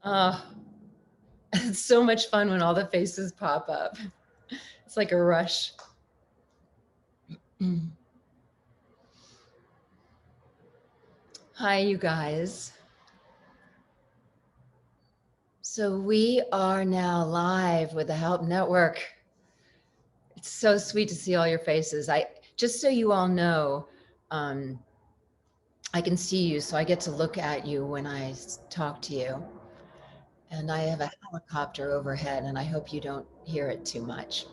Oh, it's so much fun when all the faces pop up. It's like a rush. Hi, you guys. So we are now live with the Help Network. It's so sweet to see all your faces. Just so you all know, I can see you, so I get to look at you when I talk to you. And I have a helicopter overhead, and I hope you don't hear it too much.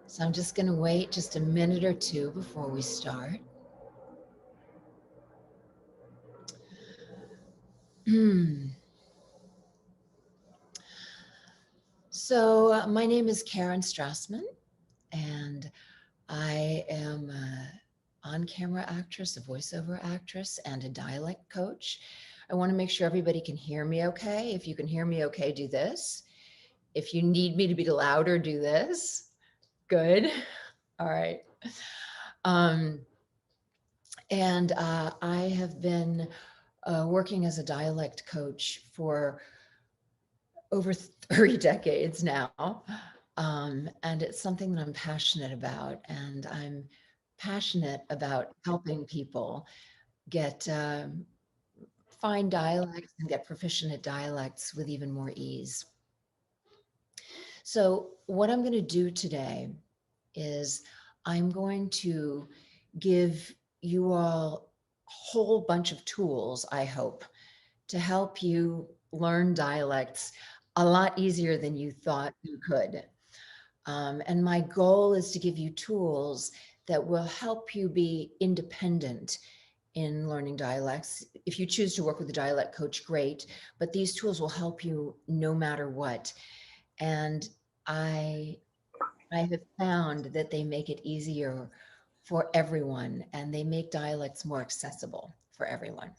So I'm just going to wait just a minute or two before we start. So my name is Karen Strassman, and I am an on-camera actress, a voiceover actress, and a dialect coach. I want to make sure everybody can hear me okay. If you can hear me okay, do this. If you need me to be louder, do this. Good. All right. And I have been working as a dialect coach for over 30 decades now. And it's something that I'm passionate about. And I'm passionate about helping people get find dialects and get proficient at dialects with even more ease. So what I'm going to do today is I'm going to give you all a whole bunch of tools, I hope, to help you learn dialects a lot easier than you thought you could. And my goal is to give you tools that will help you be independent in learning dialects. If you choose to work with a dialect coach, great, but these tools will help you no matter what. And I have found that they make it easier for everyone, and they make dialects more accessible for everyone.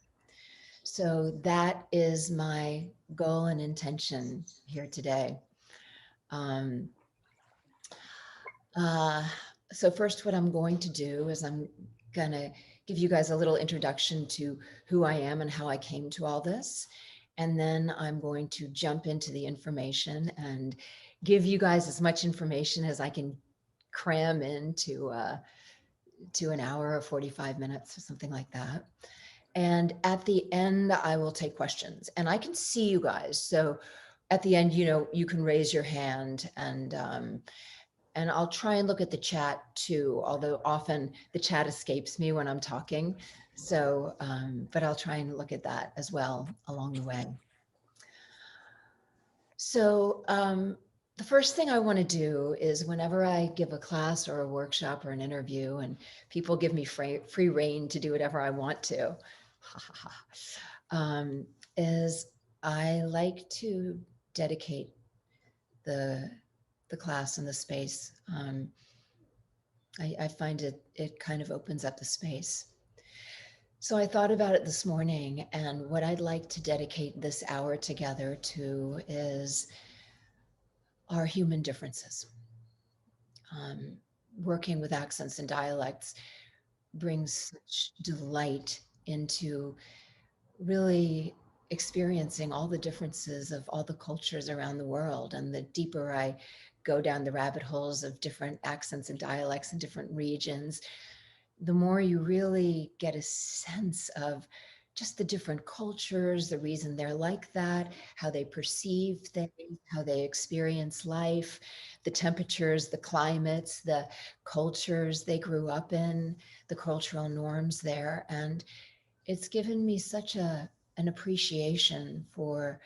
So that is my goal and intention here today. Um, so first, what I'm going to do is I'm going to give you guys a little introduction to who I am and how I came to all this. And then I'm going to jump into the information and give you guys as much information as I can cram into to an hour or 45 minutes or something like that. And at the end, I will take questions, and I can see you guys. So at the end, you can raise your hand, and I'll try and look at the chat too, although often the chat escapes me when I'm talking. So, but I'll try and look at that as well along the way. So the first thing I want to do is whenever I give a class or a workshop or an interview and people give me free rein to do whatever I want to, is I like to dedicate the class and the space. I find it kind of opens up the space. So I thought about it this morning, and what I'd like to dedicate this hour together to is our human differences. Working with accents and dialects brings such delight into really experiencing all the differences of all the cultures around the world. And the deeper I go down the rabbit holes of different accents and dialects in different regions, the more you really get a sense of just the different cultures, the reason they're like that, how they perceive things, how they experience life, the temperatures, the climates, the cultures they grew up in, the cultural norms there. And it's given me such an appreciation for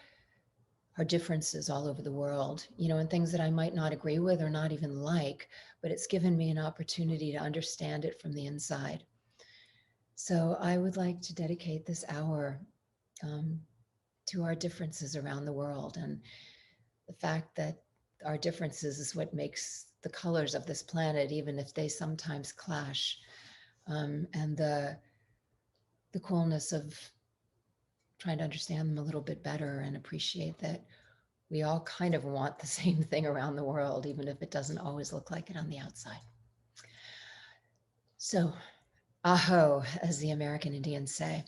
our differences all over the world, and things that I might not agree with or not even like, but it's given me an opportunity to understand it from the inside. So I would like to dedicate this hour to our differences around the world, and the fact that our differences is what makes the colors of this planet, even if they sometimes clash, and the coolness of trying to understand them a little bit better and appreciate that we all kind of want the same thing around the world, even if it doesn't always look like it on the outside. So, aho, as the American Indians say.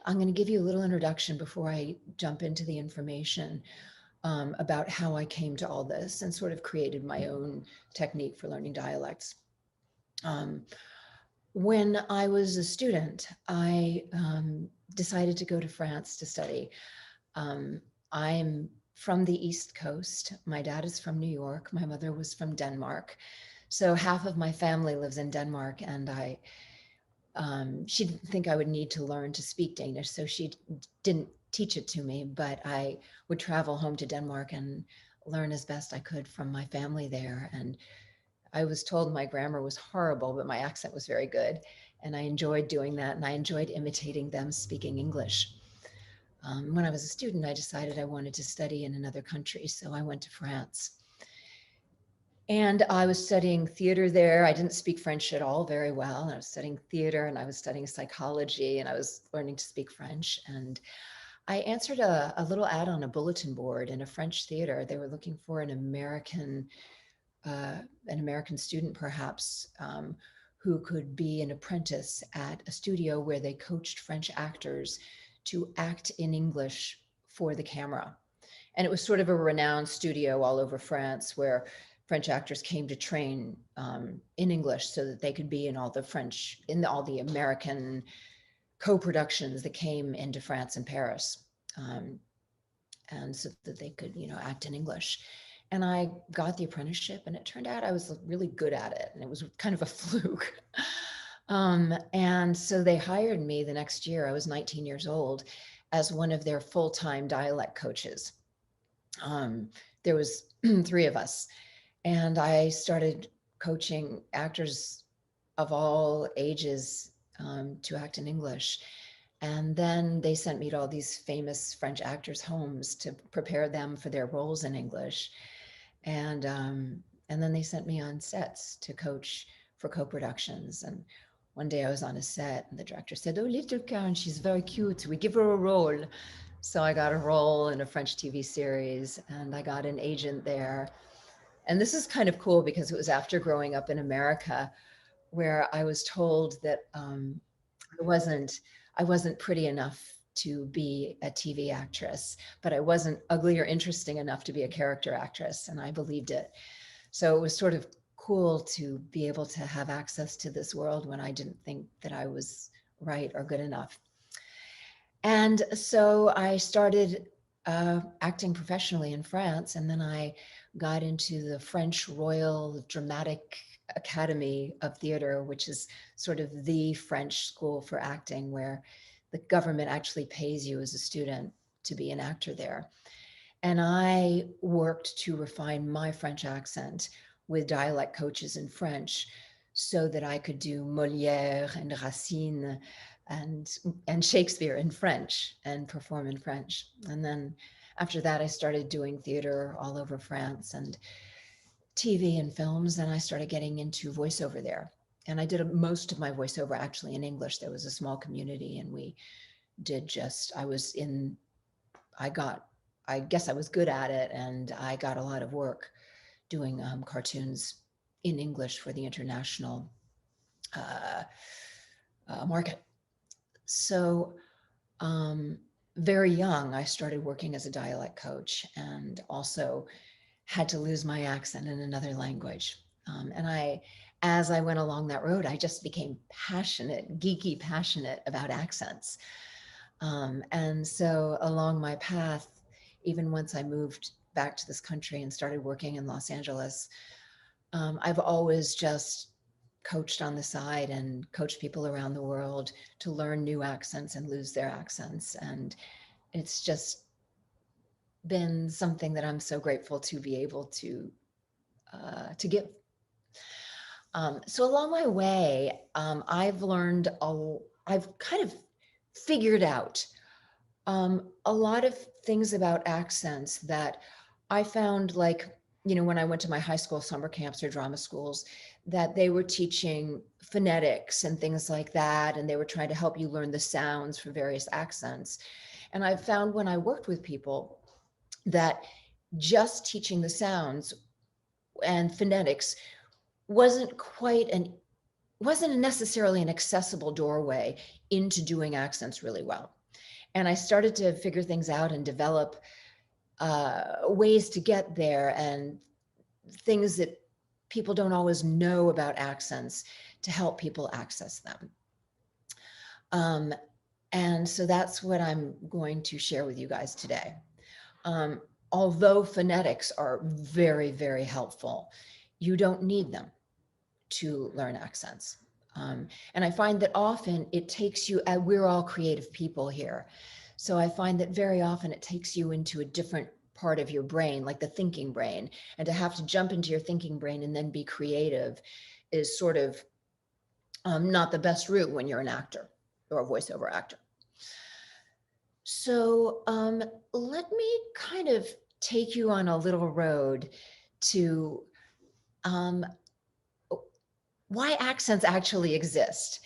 I'm going to give you a little introduction before I jump into the information about how I came to all this and sort of created my own technique for learning dialects. When I was a student, I decided to go to France to study. I'm from the East Coast. My dad is from New York. My mother was from Denmark. So half of my family lives in Denmark, and she didn't think I would need to learn to speak Danish, so she didn't teach it to me, but I would travel home to Denmark and learn as best I could from my family there. And I was told my grammar was horrible, but my accent was very good. And I enjoyed doing that, and I enjoyed imitating them speaking English. When I was a student, I decided I wanted to study in another country, so I went to France. And I was studying theater there. I didn't speak French at all very well. I was studying theater, and I was studying psychology, and I was learning to speak French. And I answered a little ad on a bulletin board in a French theater. They were looking for an American student, perhaps, who could be an apprentice at a studio where they coached French actors to act in English for the camera. And it was sort of a renowned studio all over France where French actors came to train in English so that they could be in all the American co-productions that came into France and Paris, and so that they could, act in English. And I got the apprenticeship, and it turned out I was really good at it, and it was kind of a fluke. And so they hired me the next year. I was 19 years old, as one of their full-time dialect coaches. There was 3 of us, and I started coaching actors of all ages to act in English. And then they sent me to all these famous French actors' homes to prepare them for their roles in English. And then they sent me on sets to coach for co-productions. And one day I was on a set, and the director said, "Oh, little Karen, she's very cute. We give her a role." So I got a role in a French TV series, and I got an agent there. And this is kind of cool because it was after growing up in America, where I was told that I wasn't pretty enough to be a TV actress, but I wasn't ugly or interesting enough to be a character actress, and I believed it. So it was sort of cool to be able to have access to this world when I didn't think that I was right or good enough. And so I started acting professionally in France, and then I got into the French Royal Dramatic Academy of Theater, which is sort of the French school for acting, where the government actually pays you as a student to be an actor there. And I worked to refine my French accent with dialect coaches in French so that I could do Molière and Racine and Shakespeare in French and perform in French. And then after that, I started doing theater all over France and TV and films, and I started getting into voiceover there. And I did most of my voiceover actually in English. There was a small community, and we did I guess I was good at it, and I got a lot of work doing cartoons in English for the international market. So very young, I started working as a dialect coach, and also had to lose my accent in another language. As I went along that road, I just became geeky passionate about accents. And so along my path, even once I moved back to this country and started working in Los Angeles, I've always just coached on the side and coached people around the world to learn new accents and lose their accents. And it's just been something that I'm so grateful to be able to give. So along my way, I've kind of figured out a lot of things about accents that I found, like, when I went to my high school summer camps or drama schools, that they were teaching phonetics and things like that, and they were trying to help you learn the sounds for various accents. And I found when I worked with people that just teaching the sounds and phonetics wasn't necessarily an accessible doorway into doing accents really well. And I started to figure things out and develop ways to get there, and things that people don't always know about accents to help people access them. And so that's what I'm going to share with you guys today. Although phonetics are very, very helpful, you don't need them to learn accents. And I find that often it takes you, we're all creative people here. So I find that very often it takes you into a different part of your brain, like the thinking brain, and to have to jump into your thinking brain and then be creative is sort of not the best route when you're an actor or a voiceover actor. So let me kind of take you on a little road to why accents actually exist.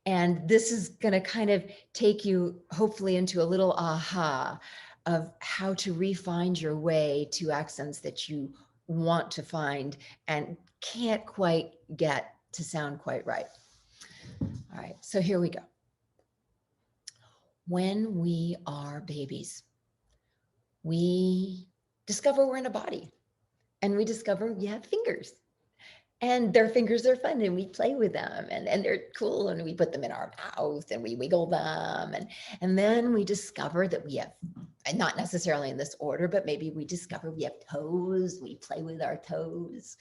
And this is going to kind of take you hopefully into a little aha of how to re-find your way to accents that you want to find and can't quite get to sound quite right. All right, so here we go. When we are babies, we discover we're in a body, and we discover we have fingers. And their fingers are fun, and we play with them, and they're cool, and we put them in our mouth and we wiggle them. And then we discover that we have, and not necessarily in this order, but maybe we discover we have toes, we play with our toes.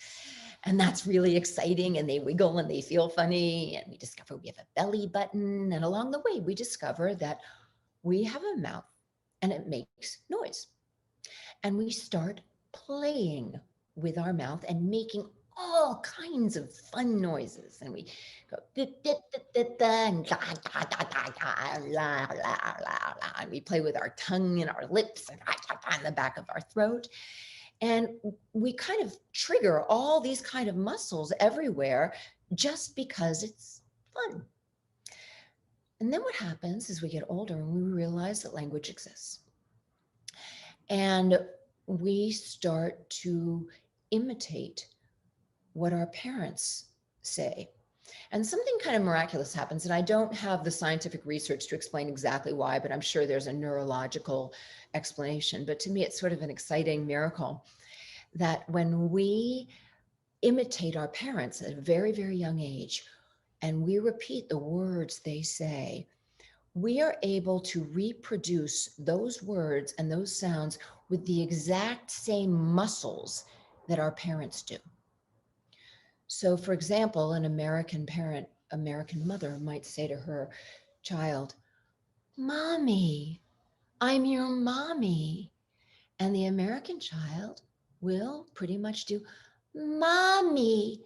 And that's really exciting, and they wiggle and they feel funny. And we discover we have a belly button. And along the way, we discover that we have a mouth and it makes noise. And we start playing with our mouth and making all kinds of fun noises. And we go and and we play with our tongue and our lips and on the back of our throat. And we kind of trigger all these kind of muscles everywhere just because it's fun. And then what happens is we get older and we realize that language exists. And we start to imitate what our parents say. And something kind of miraculous happens. And I don't have the scientific research to explain exactly why, but I'm sure there's a neurological explanation. But to me, it's sort of an exciting miracle that when we imitate our parents at a very, very young age, and we repeat the words they say, we are able to reproduce those words and those sounds with the exact same muscles that our parents do. So for example, an American parent, American mother might say to her child, "Mommy, I'm your mommy." And the American child will pretty much do, "Mommy,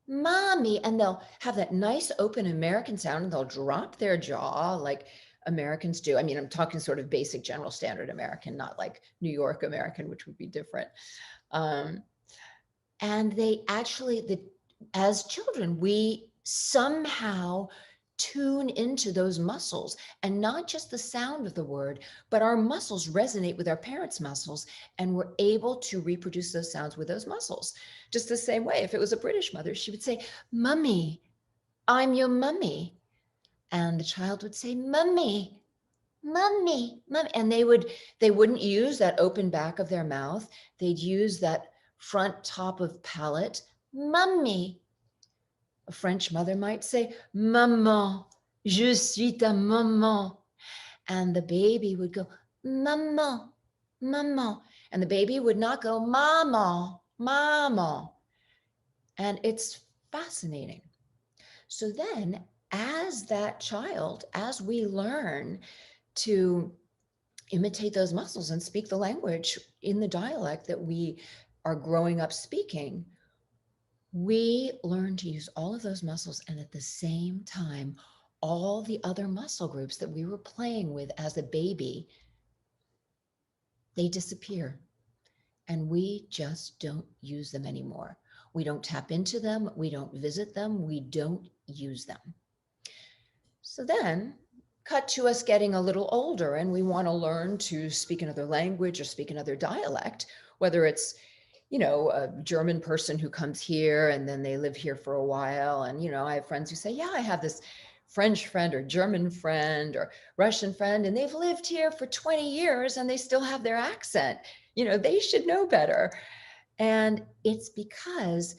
mommy." And they'll have that nice open American sound, and they'll drop their jaw like Americans do. I mean, I'm talking sort of basic general standard American, not like New York American, which would be different. And they actually, as children, we somehow tune into those muscles, and not just the sound of the word, but our muscles resonate with our parents' muscles, and we're able to reproduce those sounds with those muscles. Just the same way, if it was a British mother, she would say, "Mummy, I'm your mummy." And the child would say, "Mummy, mummy, mummy." And they wouldn't use that open back of their mouth. They'd use that front top of palate, "Mummy." A French mother might say, "Maman, je suis ta maman." And the baby would go, "Maman, maman." And the baby would not go, "Mama, mama." And it's fascinating. So then, as that child, as we learn to imitate those muscles and speak the language in the dialect that we are growing up speaking, we learn to use all of those muscles. And at the same time, all the other muscle groups that we were playing with as a baby, they disappear. And we just don't use them anymore. We don't tap into them. We don't visit them. We don't use them. So then, cut to us getting a little older, and we want to learn to speak another language or speak another dialect, whether it's, you know, a German person who comes here and then they live here for a while. And, you know, I have friends who say, "Yeah, I have this French friend or German friend or Russian friend, and they've lived here for 20 years and they still have their accent. They should know better. And it's because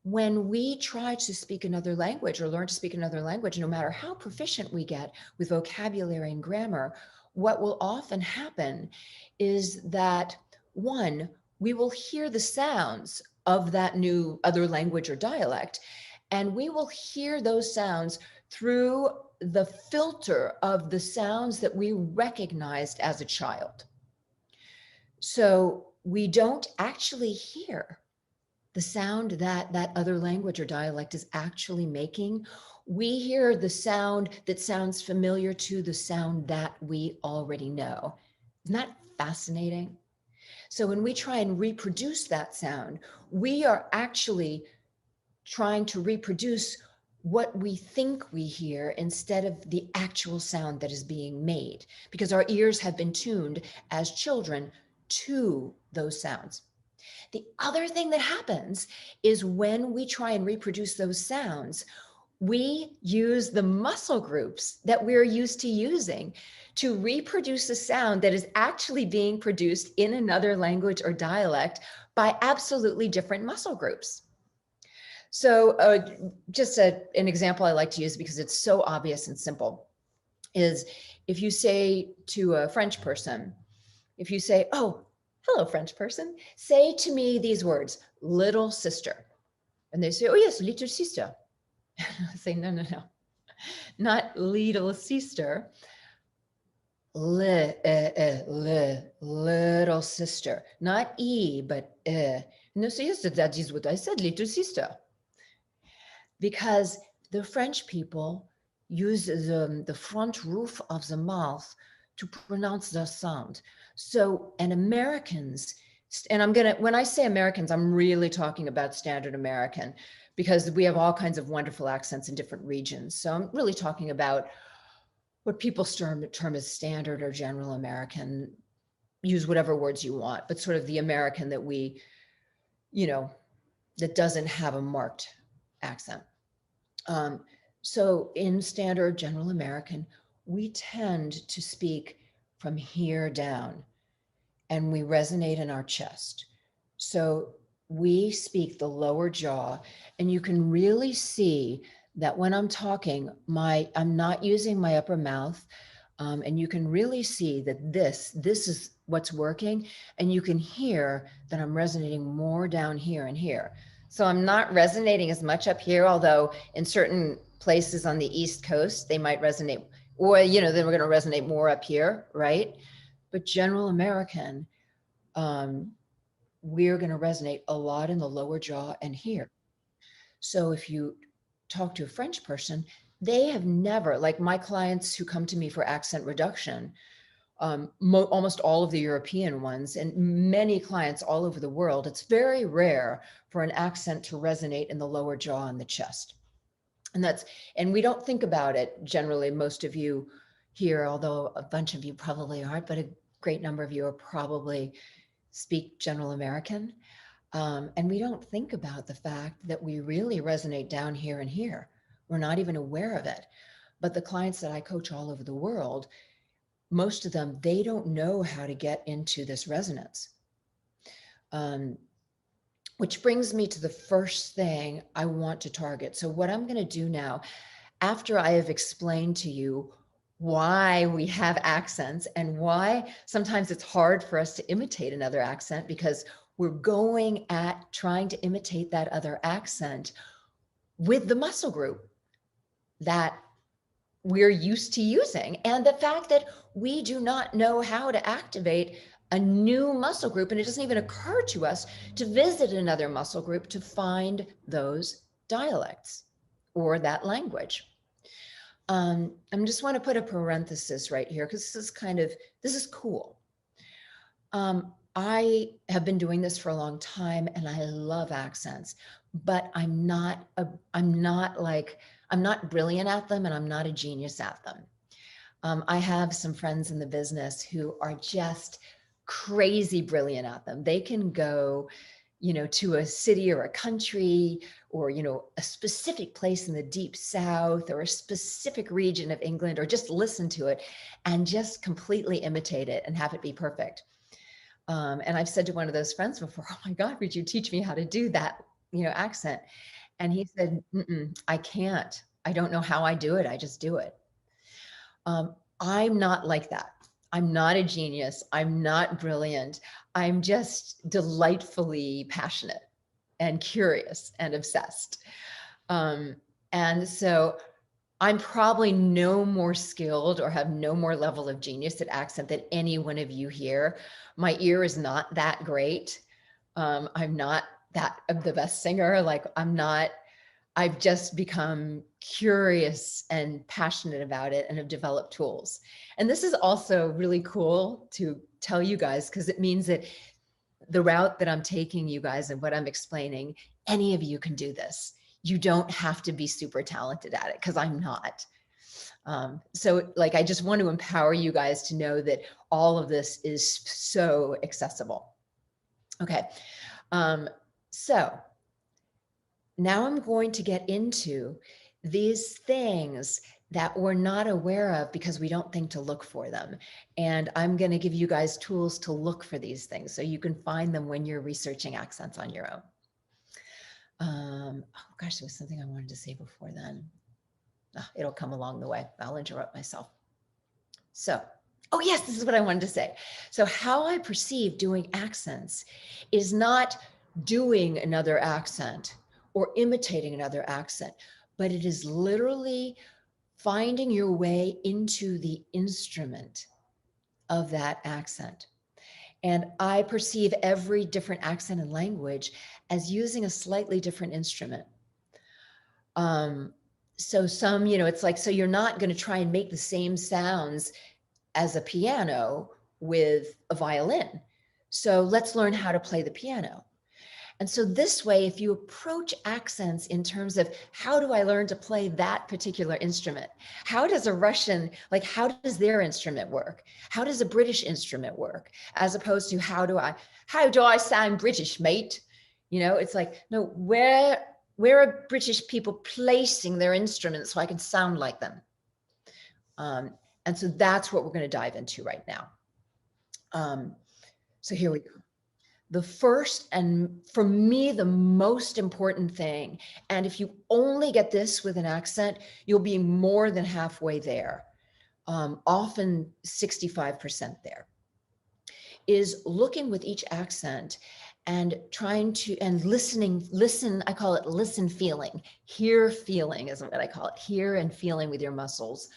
when we try to speak another language or learn to speak another language, no matter how proficient we get with vocabulary and grammar, what will often happen is that, one, we will hear the sounds of that new other language or dialect, and we will hear those sounds through the filter of the sounds that we recognized as a child. So we don't actually hear the sound that that other language or dialect is actually making. We hear the sound that sounds familiar to the sound that we already know. Isn't that fascinating? So when we try and reproduce that sound, we are actually trying to reproduce what we think we hear instead of the actual sound that is being made, because our ears have been tuned as children to those sounds. The other thing that happens is when we try and reproduce those sounds, we use the muscle groups that we're used to using to reproduce a sound that is actually being produced in another language or dialect by absolutely different muscle groups. So just an example I like to use because it's so obvious and simple is if you say to a French person, if you say, oh, hello, French person, say to me these words, little sister. And they say, oh, yes, little sister. I say, no, not little sister. Little sister. Not E, but No, so yes, that is what I said, little sister. Because the French people use the front roof of the mouth to pronounce the sound. So, and Americans, and when I say Americans, I'm really talking about standard American because we have all kinds of wonderful accents in different regions. So I'm really talking about what people term as standard or general American. Use whatever words you want, but sort of the American that we, that doesn't have a marked accent. So in standard general American, we tend to speak from here down and we resonate in our chest. So we speak the lower jaw, and you can really see that when I'm talking, I'm not using my upper mouth. And you can really see that this is what's working. And you can hear that I'm resonating more down here and here. So I'm not resonating as much up here, although in certain places on the East Coast, they might resonate, or, then we're going to resonate more up here, right? But general American, we're going to resonate a lot in the lower jaw and here. So if you talk to a French person, they have never, like my clients who come to me for accent reduction, almost all of the European ones and many clients all over the world, it's very rare for an accent to resonate in the lower jaw and the chest. And we don't think about it generally, most of you here, although a bunch of you probably aren't, but a great number of you are probably speak general American. And we don't think about the fact that we really resonate down here and here. We're not even aware of it. But the clients that I coach all over the world, most of them, they don't know how to get into this resonance. Which brings me to the first thing I want to target. So what I'm going to do now, after I have explained to you why we have accents and why sometimes it's hard for us to imitate another accent because we're going at trying to imitate that other accent with the muscle group that we're used to using. And the fact that we do not know how to activate a new muscle group, and it doesn't even occur to us to visit another muscle group to find those dialects or that language. I just want to put a parenthesis right here because this is cool. I have been doing this for a long time and I love accents, but I'm not brilliant at them and I'm not a genius at them. I have some friends in the business who are just crazy brilliant at them. They can go you know, to a city or a country, or, you know, a specific place in the deep South or a specific region of England, or just listen to it and just completely imitate it and have it be perfect. And I've said to one of those friends before, oh my God, would you teach me how to do that, you know, accent? And he said, I can't. I don't know how I do it. I just do it. I'm not like that. I'm not a genius. I'm not brilliant. I'm just delightfully passionate and curious and obsessed. And so I'm probably no more skilled or have no more level of genius at accent than any one of you here. My ear is not that great. I'm not that the best singer. Like I've just become curious and passionate about it and have developed tools. And this is also really cool to tell you guys, because it means that the route that I'm taking you guys and what I'm explaining, any of you can do this. You don't have to be super talented at it, because I'm not. So like, I just want to empower you guys to know that all of this is so accessible. Okay. So now I'm going to get into these things that we're not aware of because we don't think to look for them. And I'm going to give you guys tools to look for these things so you can find them when you're researching accents on your own. Oh gosh, there was something I wanted to say before then. Oh, it'll come along the way. I'll interrupt myself. So, oh yes, this is what I wanted to say. So how I perceive doing accents is not doing another accent or imitating another accent, but it is literally finding your way into the instrument of that accent. And I perceive every different accent and language as using a slightly different instrument. So some, you know, it's like, so you're not going to try and make the same sounds as a piano with a violin. So let's learn how to play the piano. And so this way, if you approach accents in terms of how do I learn to play that particular instrument? How does a Russian, like, how does their instrument work? How does a British instrument work? As opposed to how do I sound British, mate? You know, it's like, no, where are British people placing their instruments so I can sound like them? And so that's what we're going to dive into right now. So here we go. The first, and for me, the most important thing, and if you only get this with an accent, you'll be more than halfway there, often 65% there, is looking with each accent and trying to, and listen, I call it listen feeling, hear feeling is what I call it, hear and feeling with your muscles,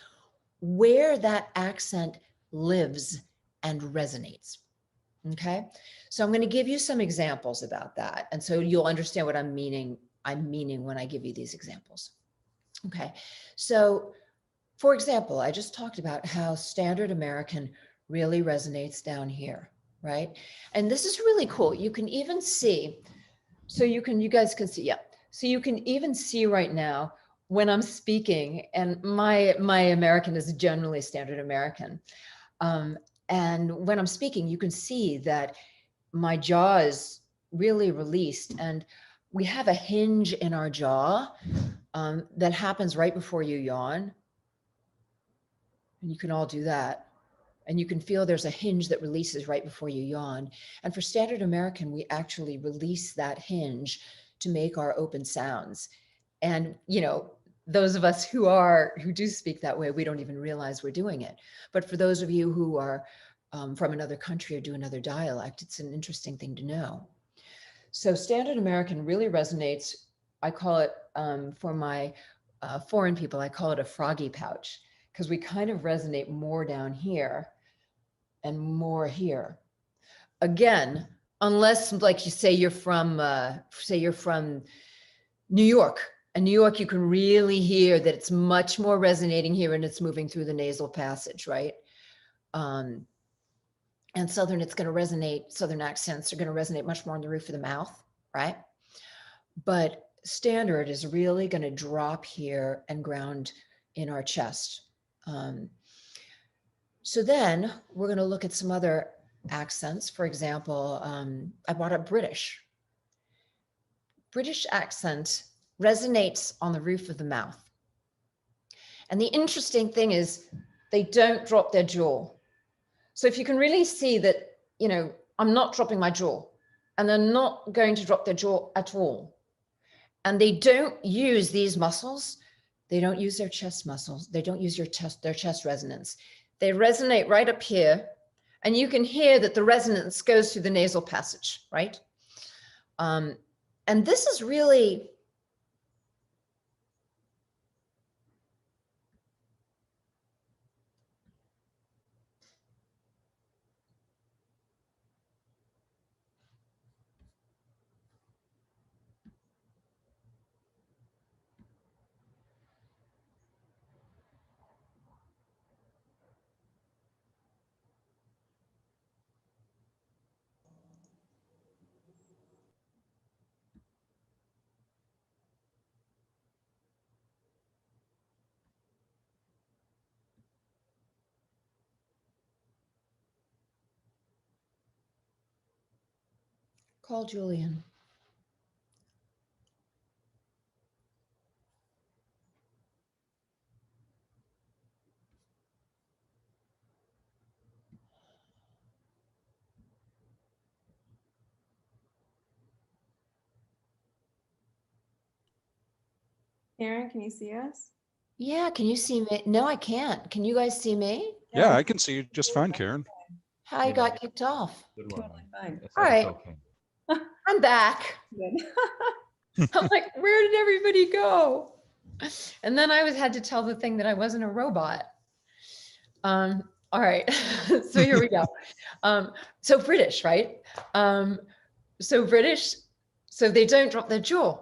where that accent lives and resonates. Okay, so I'm going to give you some examples about that. And so you'll understand what I'm meaning when I give you these examples. Okay, so for example, I just talked about how standard American really resonates down here, right? And this is really cool. You can even see, so you guys can see, yeah. So you can even see right now when I'm speaking, and my American is generally standard American. And when I'm speaking, you can see that my jaw is really released, and we have a hinge in our jaw that happens right before you yawn. And you can all do that. And you can feel there's a hinge that releases right before you yawn. And for standard American, we actually release that hinge to make our open sounds. And, you know, those of us who do speak that way, we don't even realize we're doing it. But for those of you who are from another country or do another dialect, it's an interesting thing to know. So standard American really resonates. I call it, for my foreign people, I call it a froggy pouch, because we kind of resonate more down here and more here. Again, unless, like, you say you're from New York. In New York, you can really hear that it's much more resonating here, and it's moving through the nasal passage, right? And Southern, it's going to resonate, Southern accents are going to resonate much more on the roof of the mouth, right? But standard is really going to drop here and ground in our chest. So then we're going to look at some other accents. For example, I brought up British. British accent resonates on the roof of the mouth. And the interesting thing is they don't drop their jaw. So if you can really see that, you know, I'm not dropping my jaw, and they're not going to drop their jaw at all. And they don't use these muscles. They don't use their chest muscles. They don't use their chest resonance. They resonate right up here. And you can hear that the resonance goes through the nasal passage, right? And this is really, call Julian. Karen, can you see us? Yeah, can you see me? No, I can't. Can you guys see me? Yeah, I can see you just fine, Karen. How I got kicked off? Totally fine. All right. I'm back. Good. I'm like, where did everybody go? And then I had to tell the thing that I wasn't a robot. All right. So here we go. So British, right? So British, so they don't drop their jaw.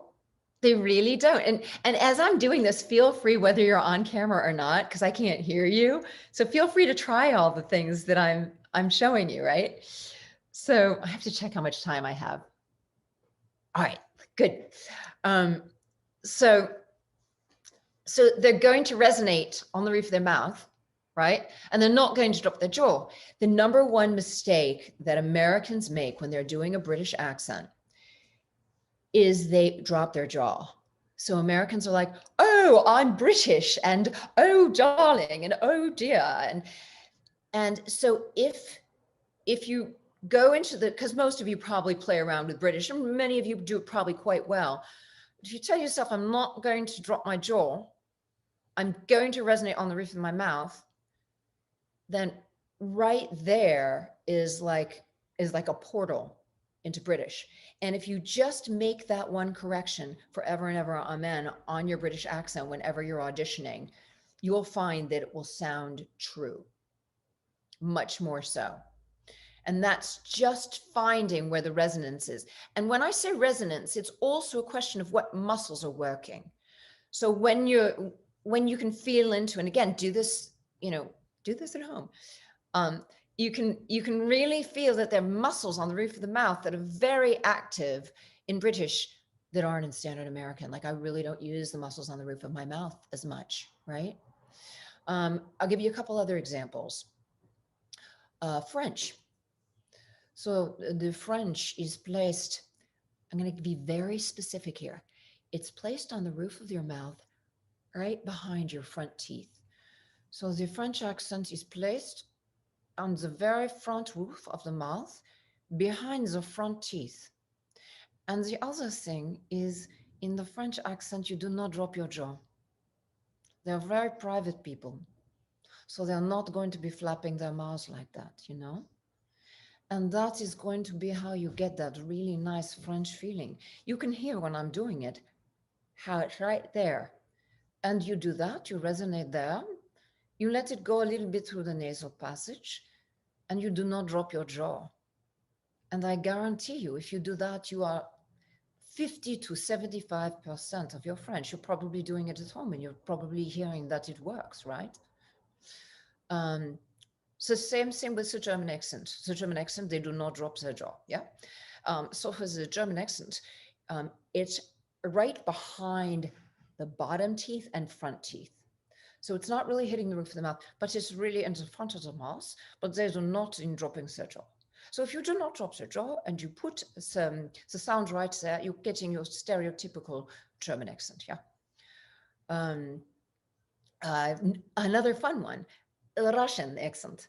They really don't. And as I'm doing this, feel free, whether you're on camera or not, because I can't hear you. So feel free to try all the things that I'm showing you, right? So I have to check how much time I have. All right, good. So they're going to resonate on the roof of their mouth, right? And they're not going to drop their jaw. The number one mistake that Americans make when they're doing a British accent is they drop their jaw. So Americans are like, oh, I'm British, and oh, darling, and oh, dear. And so if you go into because most of you probably play around with British, and many of you do it probably quite well. If you tell yourself, I'm not going to drop my jaw, I'm going to resonate on the roof of my mouth, then right there is like a portal into British. And if you just make that one correction forever and ever, amen, on your British accent whenever you're auditioning, you will find that it will sound true, much more so. And that's just finding where the resonance is. And when I say resonance, it's also a question of what muscles are working. So when you can feel into, and again, do this at home. You can really feel that there are muscles on the roof of the mouth that are very active in British that aren't in standard American. Like I really don't use the muscles on the roof of my mouth as much, right? I'll give you a couple other examples. French. So the French is placed, I'm going to be very specific here. It's placed on the roof of your mouth, right behind your front teeth. So the French accent is placed on the very front roof of the mouth, behind the front teeth. And the other thing is, in the French accent, you do not drop your jaw. They're very private people. So they're not going to be flapping their mouths like that, you know? And that is going to be how you get that really nice French feeling. You can hear when I'm doing it, how it's right there. And you do that, you resonate there, you let it go a little bit through the nasal passage, and you do not drop your jaw. And I guarantee you, if you do that, you are 50 to 75% of your French. You're probably doing it at home and you're probably hearing that it works, right? So same thing with the German accent. The German accent, they do not drop their jaw, yeah? So for the German accent, it's right behind the bottom teeth and front teeth. So it's not really hitting the roof of the mouth, but it's really in the front of the mouth, but they do not in dropping their jaw. So if you do not drop the jaw and you put the sound right there, you're getting your stereotypical German accent. Yeah. Another fun one, a Russian accent.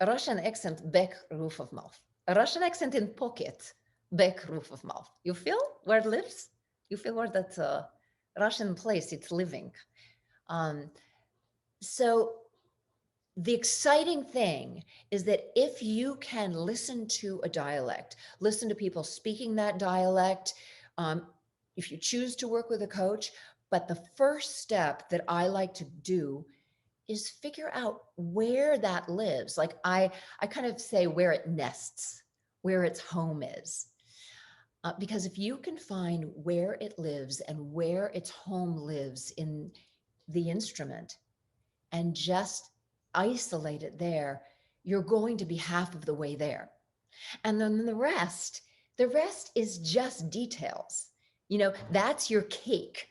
A Russian accent, back roof of mouth. A Russian accent in pocket, back roof of mouth. You feel where it lives? You feel where that Russian place it's living. So the exciting thing is that if you can listen to a dialect, listen to people speaking that dialect, if you choose to work with a coach, but the first step that I like to do is figure out where that lives. Like I kind of say where it nests, where its home is. Because if you can find where it lives and where its home lives in the instrument and just isolate it there, you're going to be half of the way there. And then the rest is just details. That's your cake.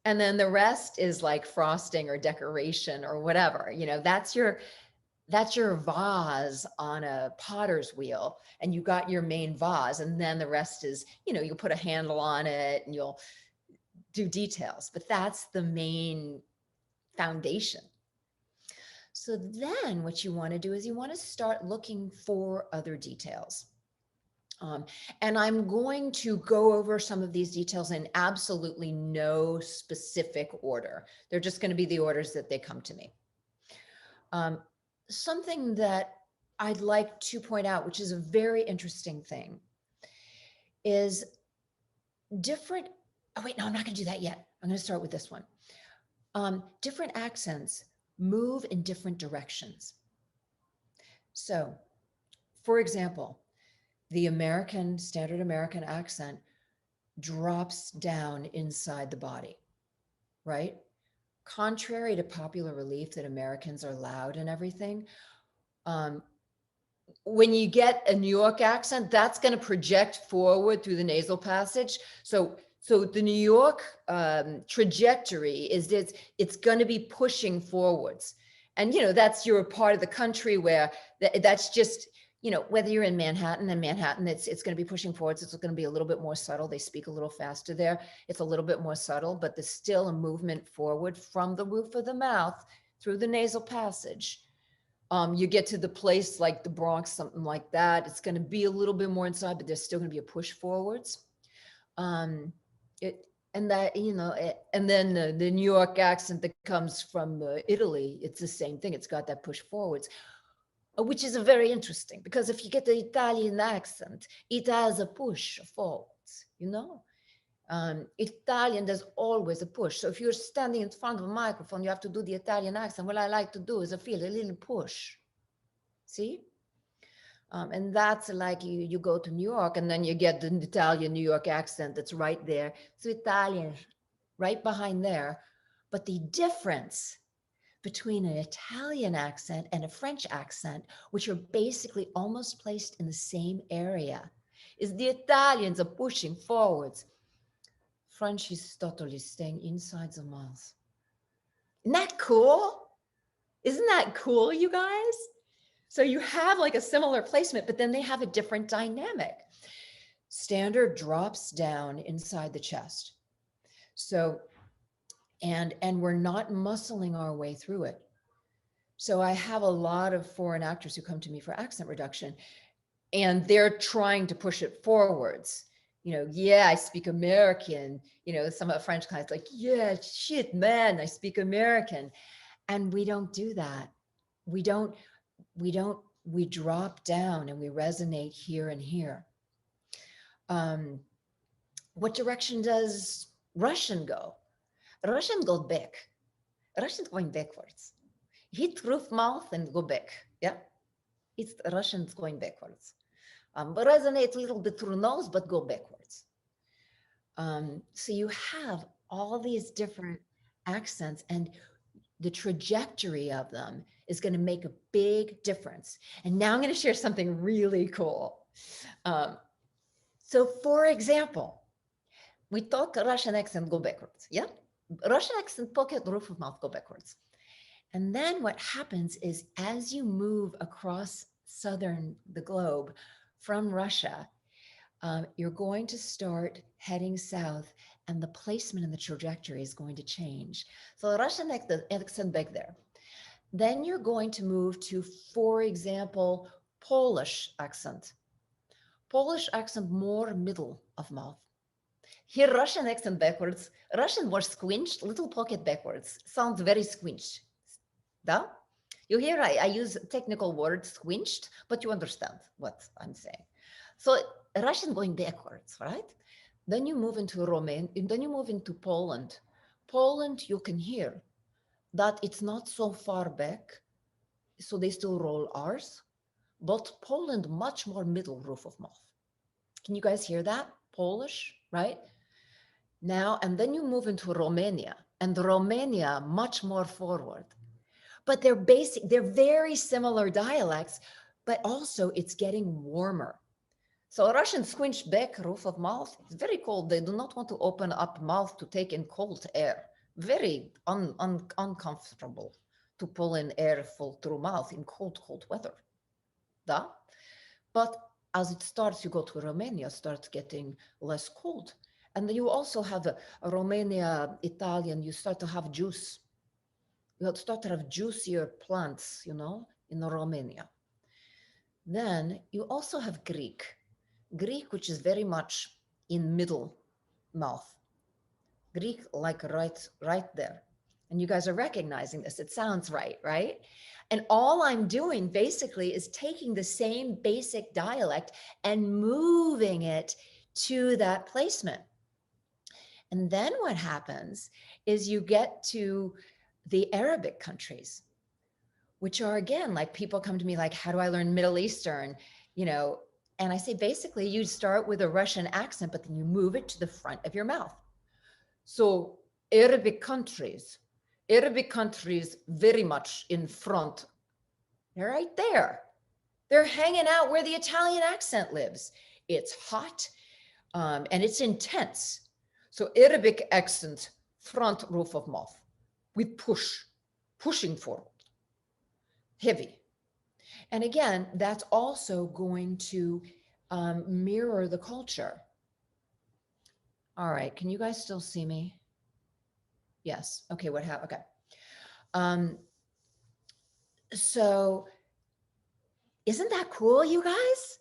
And then the rest is like frosting or decoration or whatever. That's your vase on a potter's wheel, and you got your main vase, and then the rest is, you'll put a handle on it and you'll do details, but that's the main foundation. So then what you want to do is you want to start looking for other details. And I'm going to go over some of these details in absolutely no specific order. They're just going to be the orders that they come to me. Something that I'd like to point out, which is a very interesting thing, is different. Oh, wait, no, I'm not going to do that yet. I'm going to start with this one. Different accents move in different directions. So, for example, the standard American accent drops down inside the body, right? Contrary to popular belief that Americans are loud and everything, when you get a New York accent, that's going to project forward through the nasal passage. So the New York trajectory is that it's going to be pushing forwards. And, that's your part of the country where that's just, whether you're in Manhattan, it's going to be pushing forwards. It's going to be a little bit more subtle. They speak a little faster there. It's a little bit more subtle, but there's still a movement forward from the roof of the mouth through the nasal passage. You get to the place like the Bronx, something like that. It's going to be a little bit more inside, but there's still going to be a push forwards. And then the New York accent that comes from Italy, it's the same thing. It's got that push forwards, which is very interesting because if you get the Italian accent, it has a push forwards, Italian, there's always a push. So if you're standing in front of a microphone, you have to do the Italian accent. What I like to do is I feel a little push. See? And that's like you go to New York and then you get the Italian New York accent that's right there. So Italian, right behind there. But the difference between an Italian accent and a French accent, which are basically almost placed in the same area, is the Italians are pushing forwards. French is totally staying inside the mouth. Isn't that cool? Isn't that cool, you guys? So you have like a similar placement, but then they have a different dynamic. Standard drops down inside the chest. So, and we're not muscling our way through it. So I have a lot of foreign actors who come to me for accent reduction, and they're trying to push it forwards. Yeah, I speak American. Some of the French guys like, yeah, shit, man, I speak American. And we don't do that. We drop down and we resonate here and here. What direction does Russian go? Russian goes back. Russian's going backwards. Hit roof mouth and go back. Yeah, it's Russian's going backwards. But resonate a little bit through nose, but go backwards. So you have all these different accents, and the trajectory of them is going to make a big difference. And now I'm going to share something really cool. So for example, we talk Russian accent go backwards. Yeah, Russian accent pocket roof of mouth go backwards. And then what happens is as you move across the globe, from Russia, you're going to start heading south, and the placement and the trajectory is going to change. So the Russian accent back there. Then you're going to move to, for example, Polish accent. Polish accent more middle of mouth. Here, Russian accent backwards. Russian was squinched, little pocket backwards. Sounds very squinched. Da? You hear I use technical word squinched, but you understand what I'm saying. So Russian going backwards, right? Then you move into Romania, then you move into Poland. Poland, you can hear that it's not so far back, so they still roll R's, but Poland much more middle roof of mouth. Can you guys hear that? Polish, right? Now, and then you move into Romania, and Romania much more forward. But they're very similar dialects, but also it's getting warmer. So Russian squinch back roof of mouth, it's very cold. They do not want to open up mouth to take in cold air. Very uncomfortable to pull in air full through mouth in cold weather. Da? But as it starts, you go to Romania, starts getting less cold. And then you also have a Romania, Italian, you start to have juice. You start to have juicier plants, in Romania. Then you also have Greek. Greek, which is very much in middle mouth. Greek, like right there. And you guys are recognizing this. It sounds right, right? And all I'm doing basically is taking the same basic dialect and moving it to that placement. And then what happens is you get to the Arabic countries, which are, again, like, people come to me like, how do I learn Middle Eastern? And I say, basically, you start with a Russian accent, but then you move it to the front of your mouth. So Arabic countries very much in front. They're right there. They're hanging out where the Italian accent lives. It's hot, and it's intense. So Arabic accent, front roof of mouth, with pushing forward, heavy. And again, that's also going to mirror the culture. All right, can you guys still see me? Yes. Okay, what happened? Okay. So isn't that cool, you guys?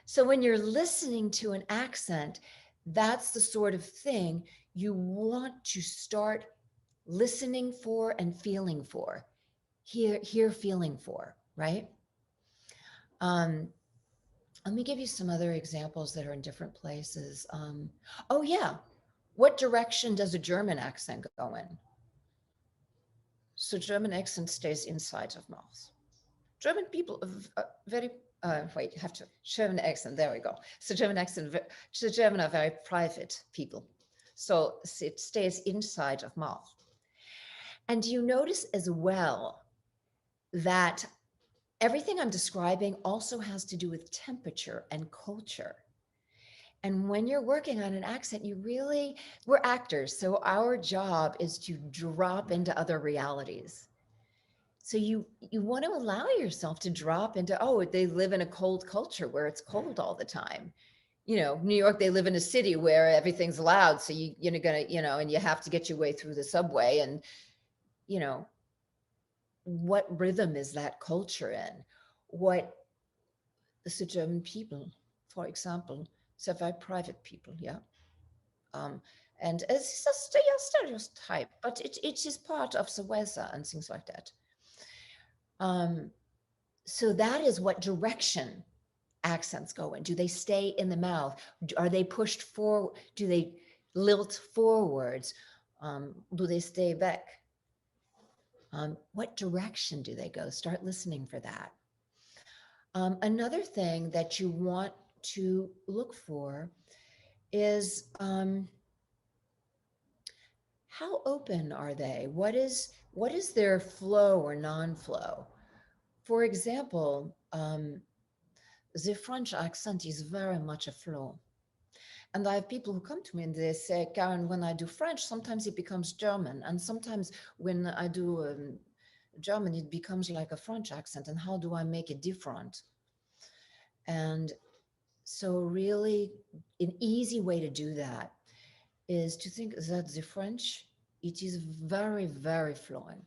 So when you're listening to an accent, that's the sort of thing you want to start listening for and feeling for, hear feeling for, right? Let me give you some other examples that are in different places. Oh yeah, what direction does a German accent go in? So German accent stays inside of mouth. German people very wait, you have to German accent. There we go. So German accent. So German are very private people, so it stays inside of mouth. And you notice as well that everything I'm describing also has to do with temperature and culture. And when you're working on an accent, we're actors, so our job is to drop into other realities. So you want to allow yourself to drop into, oh, they live in a cold culture where it's cold all the time. New York, they live in a city where everything's loud. So you're gonna, and you have to get your way through the subway. And, what rhythm is that culture in? What the German people, for example, so very private people, yeah. And it's a stereotype, but it is part of the weather and things like that. So that is what direction accents go in. Do they stay in the mouth? Are they pushed forward? Do they lilt forwards? Do they stay back? What direction do they go? Start listening for that. Another thing that you want to look for is how open are they? What is their flow or non-flow? For example, the French accent is very much a flow. And I have people who come to me and they say, Karen, when I do French, sometimes it becomes German. And sometimes when I do German, it becomes like a French accent. And how do I make it different? And So really, an easy way to do that is to think that the French, it is very, very fluent.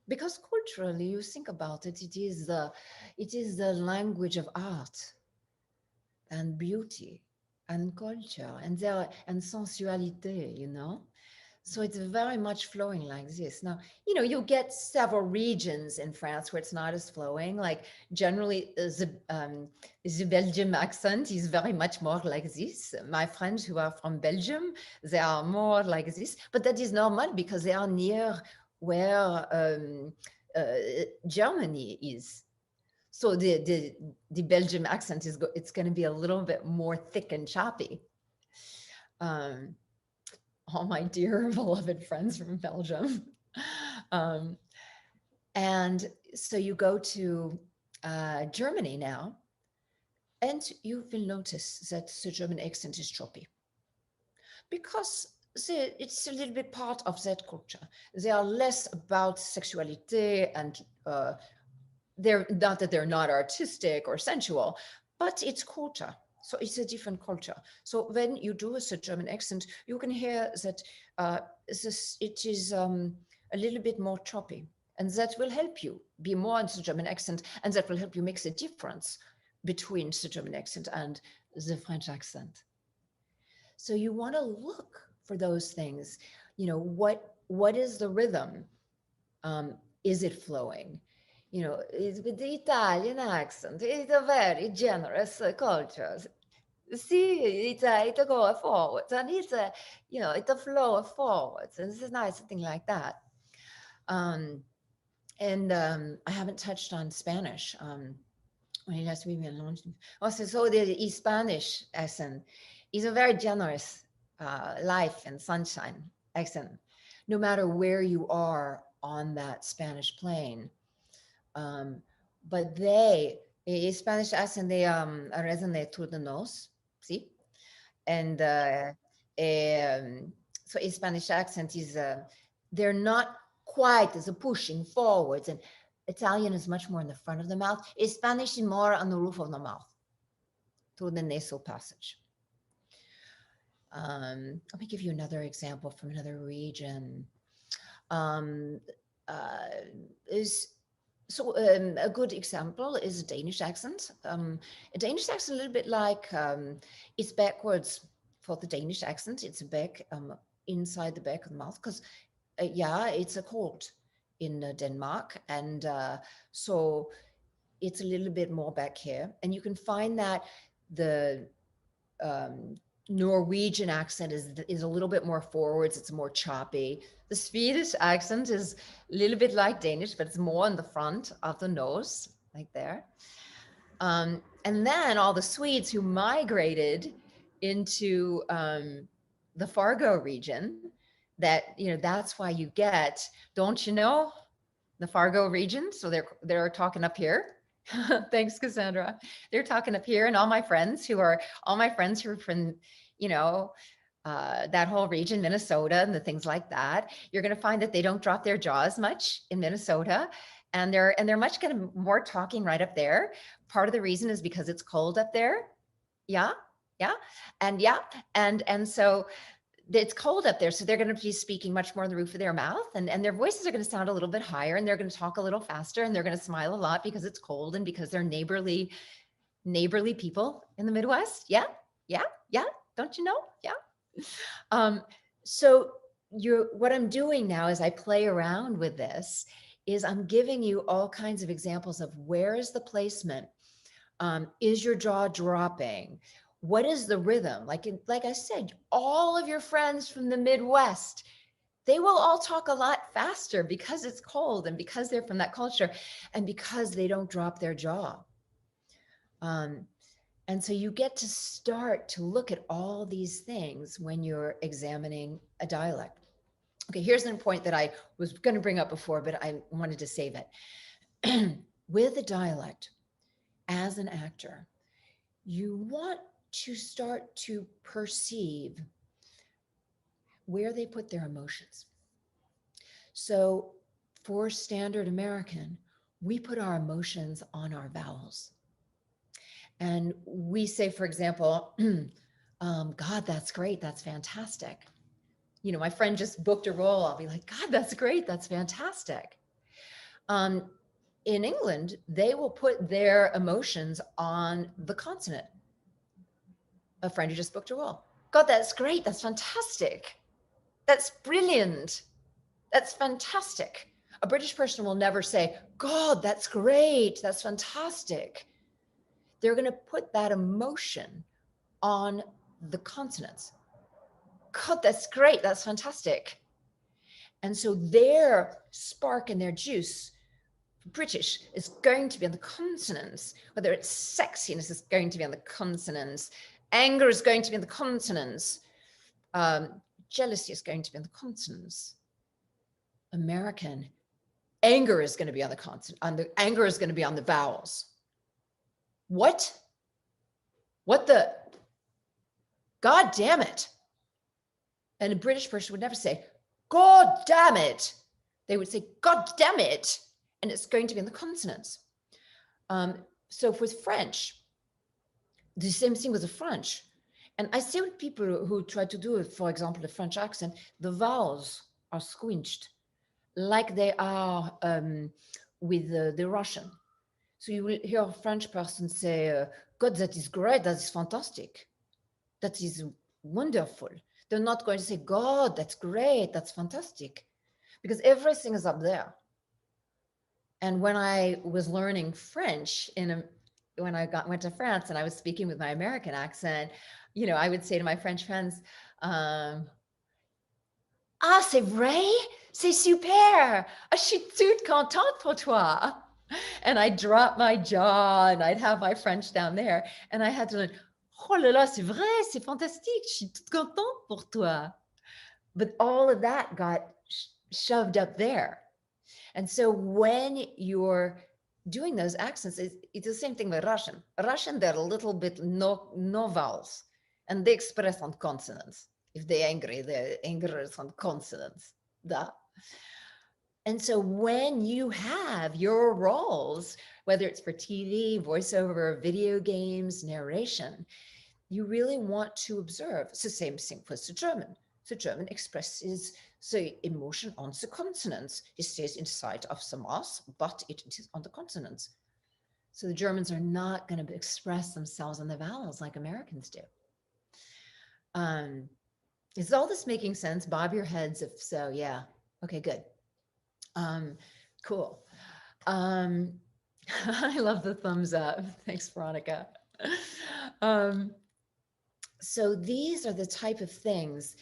Because culturally, you think about it, it is the language of art and beauty and culture and sensuality. So it's very much flowing like this. Now, you get several regions in France where it's not as flowing. Like generally, the Belgium accent is very much more like this. My friends who are from Belgium, they are more like this. But that is normal because they are near where Germany is. So the Belgium accent it's going to be a little bit more thick and choppy. Um, all my dear beloved friends from Belgium. Um, and so you go to Germany now, and you will notice that the German accent is choppy because it's a little bit part of that culture. They are less about sexuality and they're not that they're not artistic or sensual, but it's culture. So it's a different culture. So when you do a German accent, you can hear that it is a little bit more choppy, and that will help you be more in the German accent, and that will help you make the difference between the German accent and the French accent. So you want to look for those things. What is the rhythm? Is it flowing? It's with the Italian accent. It's a very generous culture. See, it's a go forwards, and it's a flow of forwards, and this is nice, something like that. Um, and I haven't touched on Spanish. When you asked me alone. Also, so the Spanish accent is a very generous life and sunshine accent, no matter where you are on that Spanish plane. Um, but Spanish accent, they resonate through the nose, see? And so a Spanish accent is, they're not quite as a pushing forwards. And Italian is much more in the front of the mouth. Spanish is more on the roof of the mouth through the nasal passage. Let me give you another example from another region. Um, uh, is a good example is a Danish accent. A Danish accent, a little bit like it's backwards for the Danish accent. It's back inside the back of the mouth because, yeah, it's a cold in Denmark, and so it's a little bit more back here. And you can find that the Norwegian accent is a little bit more forwards. It's more choppy. The Swedish accent is a little bit like Danish, but it's more in the front of the nose, like there. And then all the Swedes who migrated into the Fargo region, that's why you get, don't you know, the Fargo region. So they're talking up here. Thanks, Cassandra. They're talking up here, and all my friends who are from, that whole region, Minnesota, and the things like that. You're going to find that they don't drop their jaws much in Minnesota, and they're much kind of more talking right up there. Part of the reason is because it's cold up there. Yeah, yeah, and so it's cold up there, so they're going to be speaking much more on the roof of their mouth, and their voices are going to sound a little bit higher, and they're going to talk a little faster, and they're going to smile a lot because it's cold and because they're neighborly people in the Midwest. Yeah, yeah, yeah. Don't you know? Yeah. So what I'm doing now as I play around with this is I'm giving you all kinds of examples of where is the placement. Is your jaw dropping? What is the rhythm? Like I said, all of your friends from the Midwest, they will all talk a lot faster because it's cold and because they're from that culture and because they don't drop their jaw. And so you get to start to look at all these things when you're examining a dialect. Okay, here's an point that I was going to bring up before, but I wanted to save it. With a dialect, as an actor, you want to start to perceive where they put their emotions. So for standard American, we put our emotions on our vowels. And we say, for example, God, that's great. That's fantastic. You know, my friend just booked a role. I'll be like, God, that's great. That's fantastic. In England, they will put their emotions on the consonant. A friend who just booked a role. God, that's great. That's fantastic. That's brilliant. That's fantastic. A British person will never say, God, that's great. That's fantastic. They're going to put that emotion on the consonants. God, that's great. That's fantastic. And so their spark and their juice, British, is going to be on the consonants. Whether it's sexiness is going to be on the consonants. Anger is going to be on the consonants. Jealousy is going to be on the consonants. American, anger is going to be on the consonant. Anger is going to be on the vowels. What? What the? God damn it. And a British person would never say, God damn it. They would say, God damn it. And it's going to be in the consonants. So with French, the same thing with the French. And I see with people who try to do, for example, the French accent, the vowels are squinched like they are with the Russian. So you will hear a French person say, God, that is great. That is fantastic. That is wonderful. They're not going to say, God, that's great. That's fantastic. Because everything is up there. And when I was learning French when I went to France and I was speaking with my American accent, you know, I would say to my French friends, ah, c'est vrai? C'est super. Je suis toute contente pour toi. And I'd drop my jaw and I'd have my French down there. And I had to learn, oh là là, c'est vrai, c'est fantastique. Je suis toute contente pour toi. But all of that got shoved up there. And so when you're doing those accents, it's the same thing with Russian. Russian, they're a little bit no vowels, and they express on consonants. If they're angry, their anger is on consonants. Duh. And so when you have your roles, whether it's for TV, voiceover, video games, narration, you really want to observe. It's the same thing with the German. The German expresses the emotion on the consonants. It stays inside of the mouth, but it is on the consonants. So the Germans are not going to express themselves on the vowels like Americans do. Is all this making sense? Bob your heads if so. Yeah. Okay, good. Cool. I love the thumbs up. Thanks, Veronica. So these are the type of things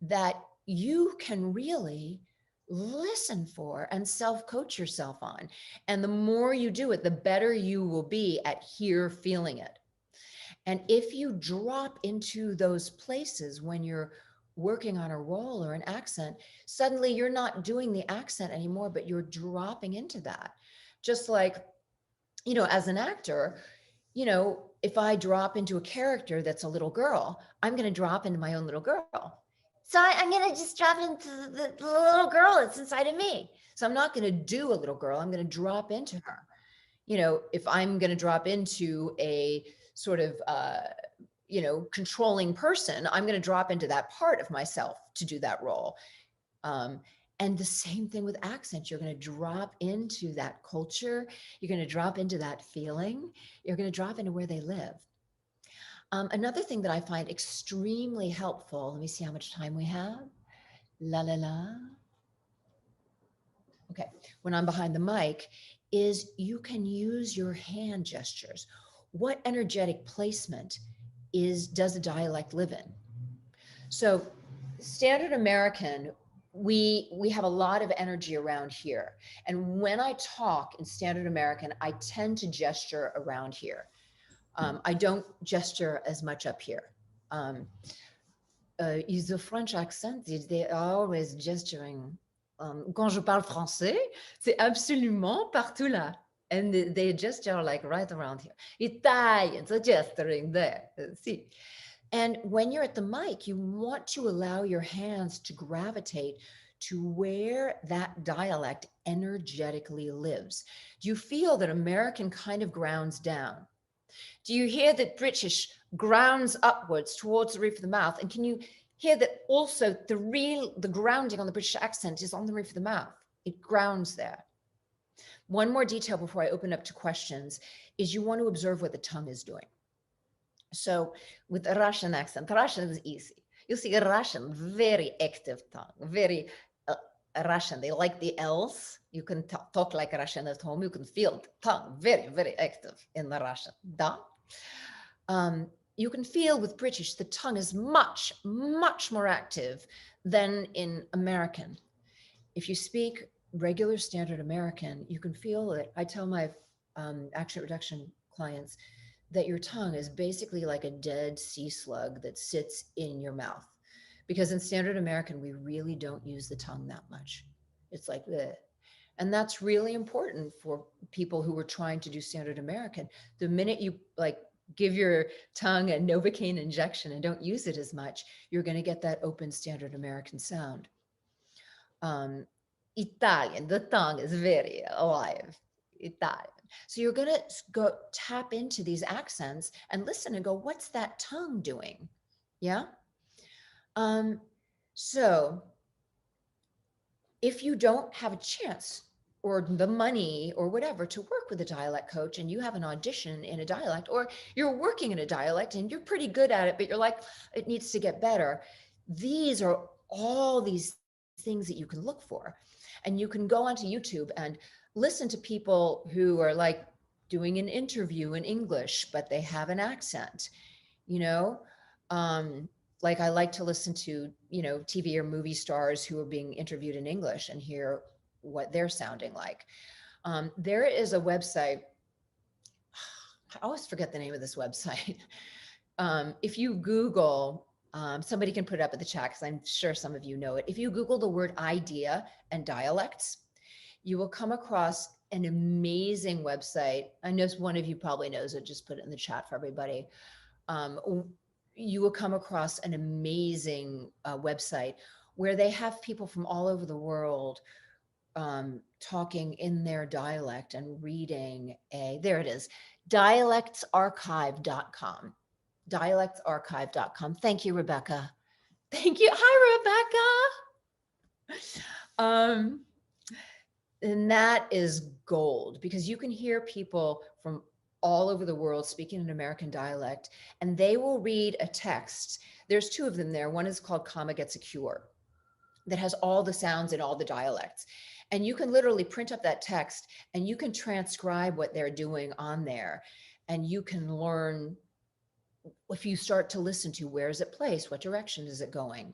that you can really listen for and self-coach yourself on. And the more you do it, the better you will be at feeling it. And if you drop into those places when you're working on a role or an accent, suddenly you're not doing the accent anymore, but you're dropping into that. Just like, you know, as an actor, you know, if I drop into a character that's a little girl, I'm going to drop into my own little girl. So I'm going to just drop into the little girl that's inside of me. So I'm not going to do a little girl. I'm going to drop into her. You know, if I'm going to drop into a sort of, you know, controlling person, I'm going to drop into that part of myself to do that role. And the same thing with accent. You're going to drop into that culture. You're going to drop into that feeling. You're going to drop into where they live. Another thing that I find extremely helpful, let me see how much time we have. La, la, la. Okay, when I'm behind the mic, is you can use your hand gestures. What energetic placement does a dialect live in? So standard American, we have a lot of energy around here. And when I talk in standard American, I tend to gesture around here. I don't gesture as much up here. The French accent, they are always gesturing. Quand je parle français, c'est absolument partout là. And they gesture like right around here. Italians are gesturing there. See. And when you're at the mic, you want to allow your hands to gravitate to where that dialect energetically lives. Do you feel that American kind of grounds down? Do you hear that British grounds upwards towards the roof of the mouth? And can you hear that also the grounding on the British accent is on the roof of the mouth? It grounds there. One more detail before I open up to questions is you want to observe what the tongue is doing. So with a Russian accent, Russian is easy. You see a Russian, very active tongue, very Russian. They like the L's. You can talk like a Russian at home. You can feel the tongue very, very active in the Russian. Da. You can feel with British, the tongue is much, much more active than in American. If you speak regular standard American, you can feel it. I tell my accent reduction clients that your tongue is basically like a dead sea slug that sits in your mouth. Because in standard American, we really don't use the tongue that much. It's like bleh. And that's really important for people who are trying to do standard American. The minute you like give your tongue a Novocaine injection and don't use it as much, you're going to get that open standard American sound. Italian, the tongue is very alive. Italian. So you're going to go tap into these accents and listen and go, what's that tongue doing? Yeah. So if you don't have a chance or the money or whatever to work with a dialect coach and you have an audition in a dialect, or you're working in a dialect and you're pretty good at it, but you're like, it needs to get better. These are all these things that you can look for. And you can go onto YouTube and listen to people who are like doing an interview in English, but they have an accent, you know? Like I like to listen to, you know, TV or movie stars who are being interviewed in English and hear what they're sounding like. There is a website, I always forget the name of this website. If you Google, somebody can put it up at the chat because I'm sure some of you know it. If you Google the word idea and dialects, you will come across an amazing website. I know one of you probably knows it, just put it in the chat for everybody. You will come across an amazing website where they have people from all over the world talking in their dialect and reading there it is, dialectsarchive.com. Dialectsarchive.com. Thank you, Rebecca. Thank you. Hi, Rebecca. And that is gold because you can hear people from all over the world speaking an American dialect, and they will read a text. There's two of them there. One is called Comma Gets a Cure that has all the sounds in all the dialects. And you can literally print up that text and you can transcribe what they're doing on there. And you can learn, if you start to listen to where is it placed, what direction is it going?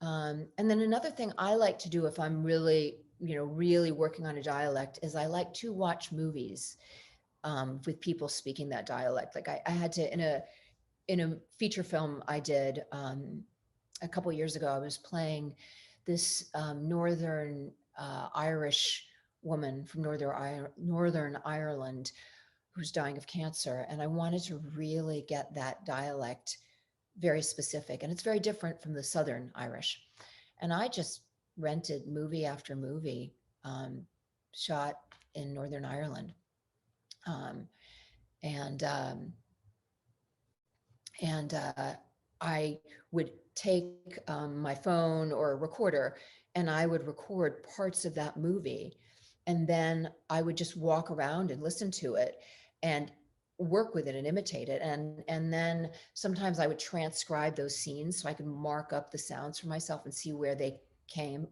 And then another thing I like to do if I'm really, you know, really working on a dialect is I like to watch movies with people speaking that dialect. Like I had to, in a feature film I did a couple of years ago, I was playing this Northern Irish woman from Northern Ireland who's dying of cancer. And I wanted to really get that dialect very specific. And it's very different from the Southern Irish. And I just rented movie after movie shot in Northern Ireland. I would take my phone or a recorder and I would record parts of that movie. And then I would just walk around and listen to it and work with it and imitate it. And then sometimes I would transcribe those scenes so I could mark up the sounds for myself and see where they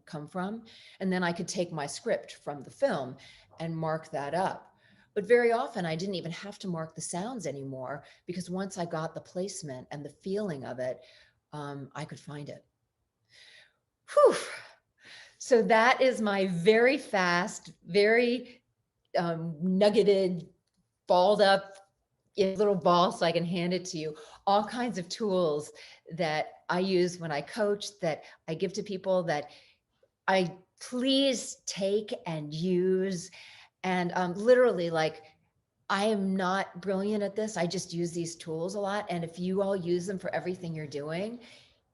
come from. And then I could take my script from the film and mark that up. But very often I didn't even have to mark the sounds anymore because once I got the placement and the feeling of it, I could find it. Whew. So that is my very fast, very nuggeted, balled up little ball so I can hand it to you. All kinds of tools that I use when I coach, that I give to people, that I please take and use. And literally, like, I am not brilliant at this. I just use these tools a lot. And if you all use them for everything you're doing,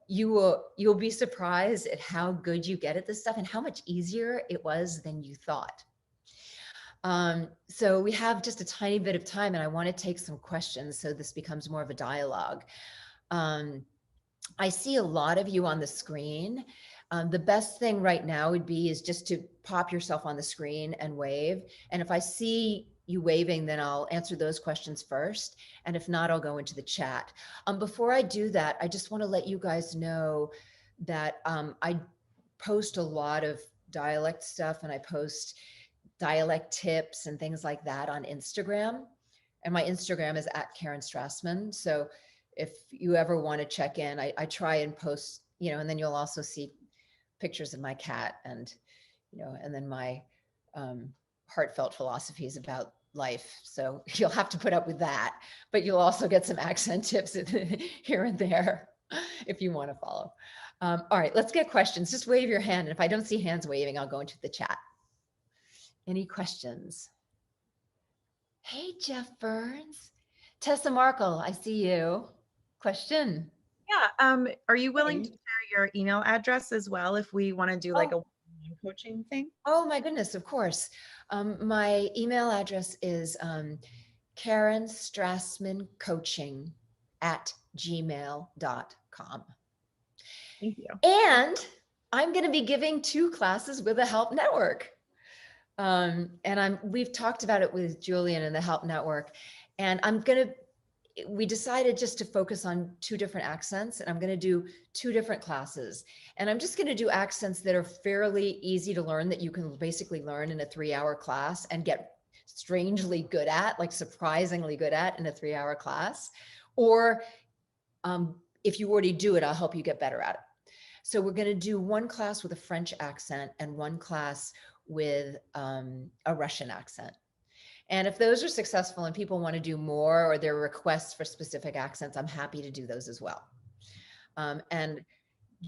you'll be surprised at how good you get at this stuff and how much easier it was than you thought. So we have just a tiny bit of time, and I want to take some questions so this becomes more of a dialogue. I see a lot of you on the screen. The best thing right now would be is just to pop yourself on the screen and wave. And if I see you waving, then I'll answer those questions first. And if not, I'll go into the chat. Before I do that, I just want to let you guys know that I post a lot of dialect stuff, and I post dialect tips and things like that on Instagram. And my Instagram is at Karen Strassman. So if you ever want to check in, I try and post, and then you'll also see pictures of my cat and, and then my heartfelt philosophies about life. So you'll have to put up with that, but you'll also get some accent tips here and there if you want to follow. All right, let's get questions. Just wave your hand. And if I don't see hands waving, I'll go into the chat. Any questions? Hey, Jeff Burns. Tessa Markle, I see you. Question? Yeah. Are you willing to share your email address as well if we want to do like a coaching thing? Oh my goodness, of course. My email address is Karen Strassman Coaching @gmail.com. Thank you. And I'm going to be giving 2 classes with the Help Network. And we've talked about it with Julian and the Help Network. And we decided just to focus on 2 different accents, and I'm going to do 2 different classes. And I'm just going to do accents that are fairly easy to learn, that you can basically learn in a 3-hour class and get strangely good at, like surprisingly good at in a 3-hour class. Or if you already do it, I'll help you get better at it. So we're going to do 1 class with a French accent and 1 class with a Russian accent. And if those are successful and people want to do more, or there are requests for specific accents, I'm happy to do those as well. And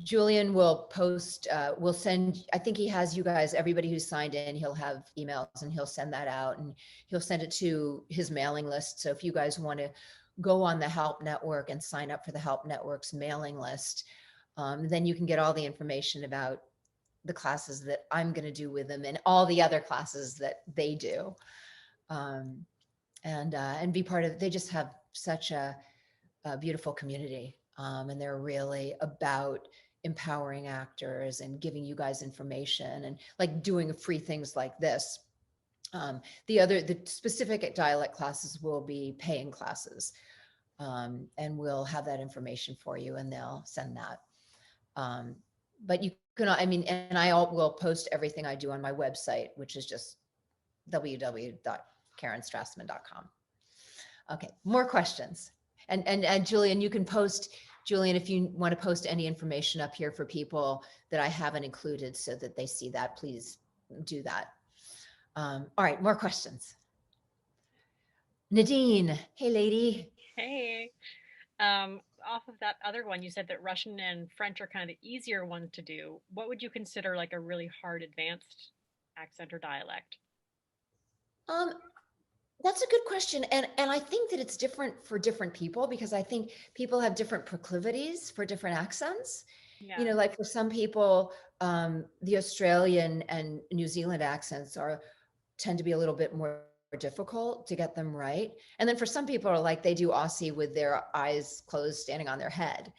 Julian will post, will send, I think he has you guys, everybody who's signed in, he'll have emails and he'll send that out, and he'll send it to his mailing list. So if you guys want to go on the Help Network and sign up for the Help Network's mailing list, then you can get all the information about the classes that I'm going to do with them and all the other classes that they do. And be part of, they just have such a beautiful community. And they're really about empowering actors and giving you guys information and like doing free things like this. The specific dialect classes will be paying classes. And we'll have that information for you and they'll send that. But you can, and I will post everything I do on my website, which is just www.karenstrassman.com. Okay, more questions. And Julian, you can post, Julian, if you want to post any information up here for people that I haven't included so that they see that, please do that. All right, more questions. Nadine, hey lady. Hey. Off of that other one, you said that Russian and French are kind of the easier ones to do. What would you consider like a really hard advanced accent or dialect? That's a good question. And I think that it's different for different people, because I think people have different proclivities for different accents. Yeah. Like for some people, the Australian and New Zealand accents tend to be a little bit more difficult to get them right. And then for some people are like, they do Aussie with their eyes closed, standing on their head.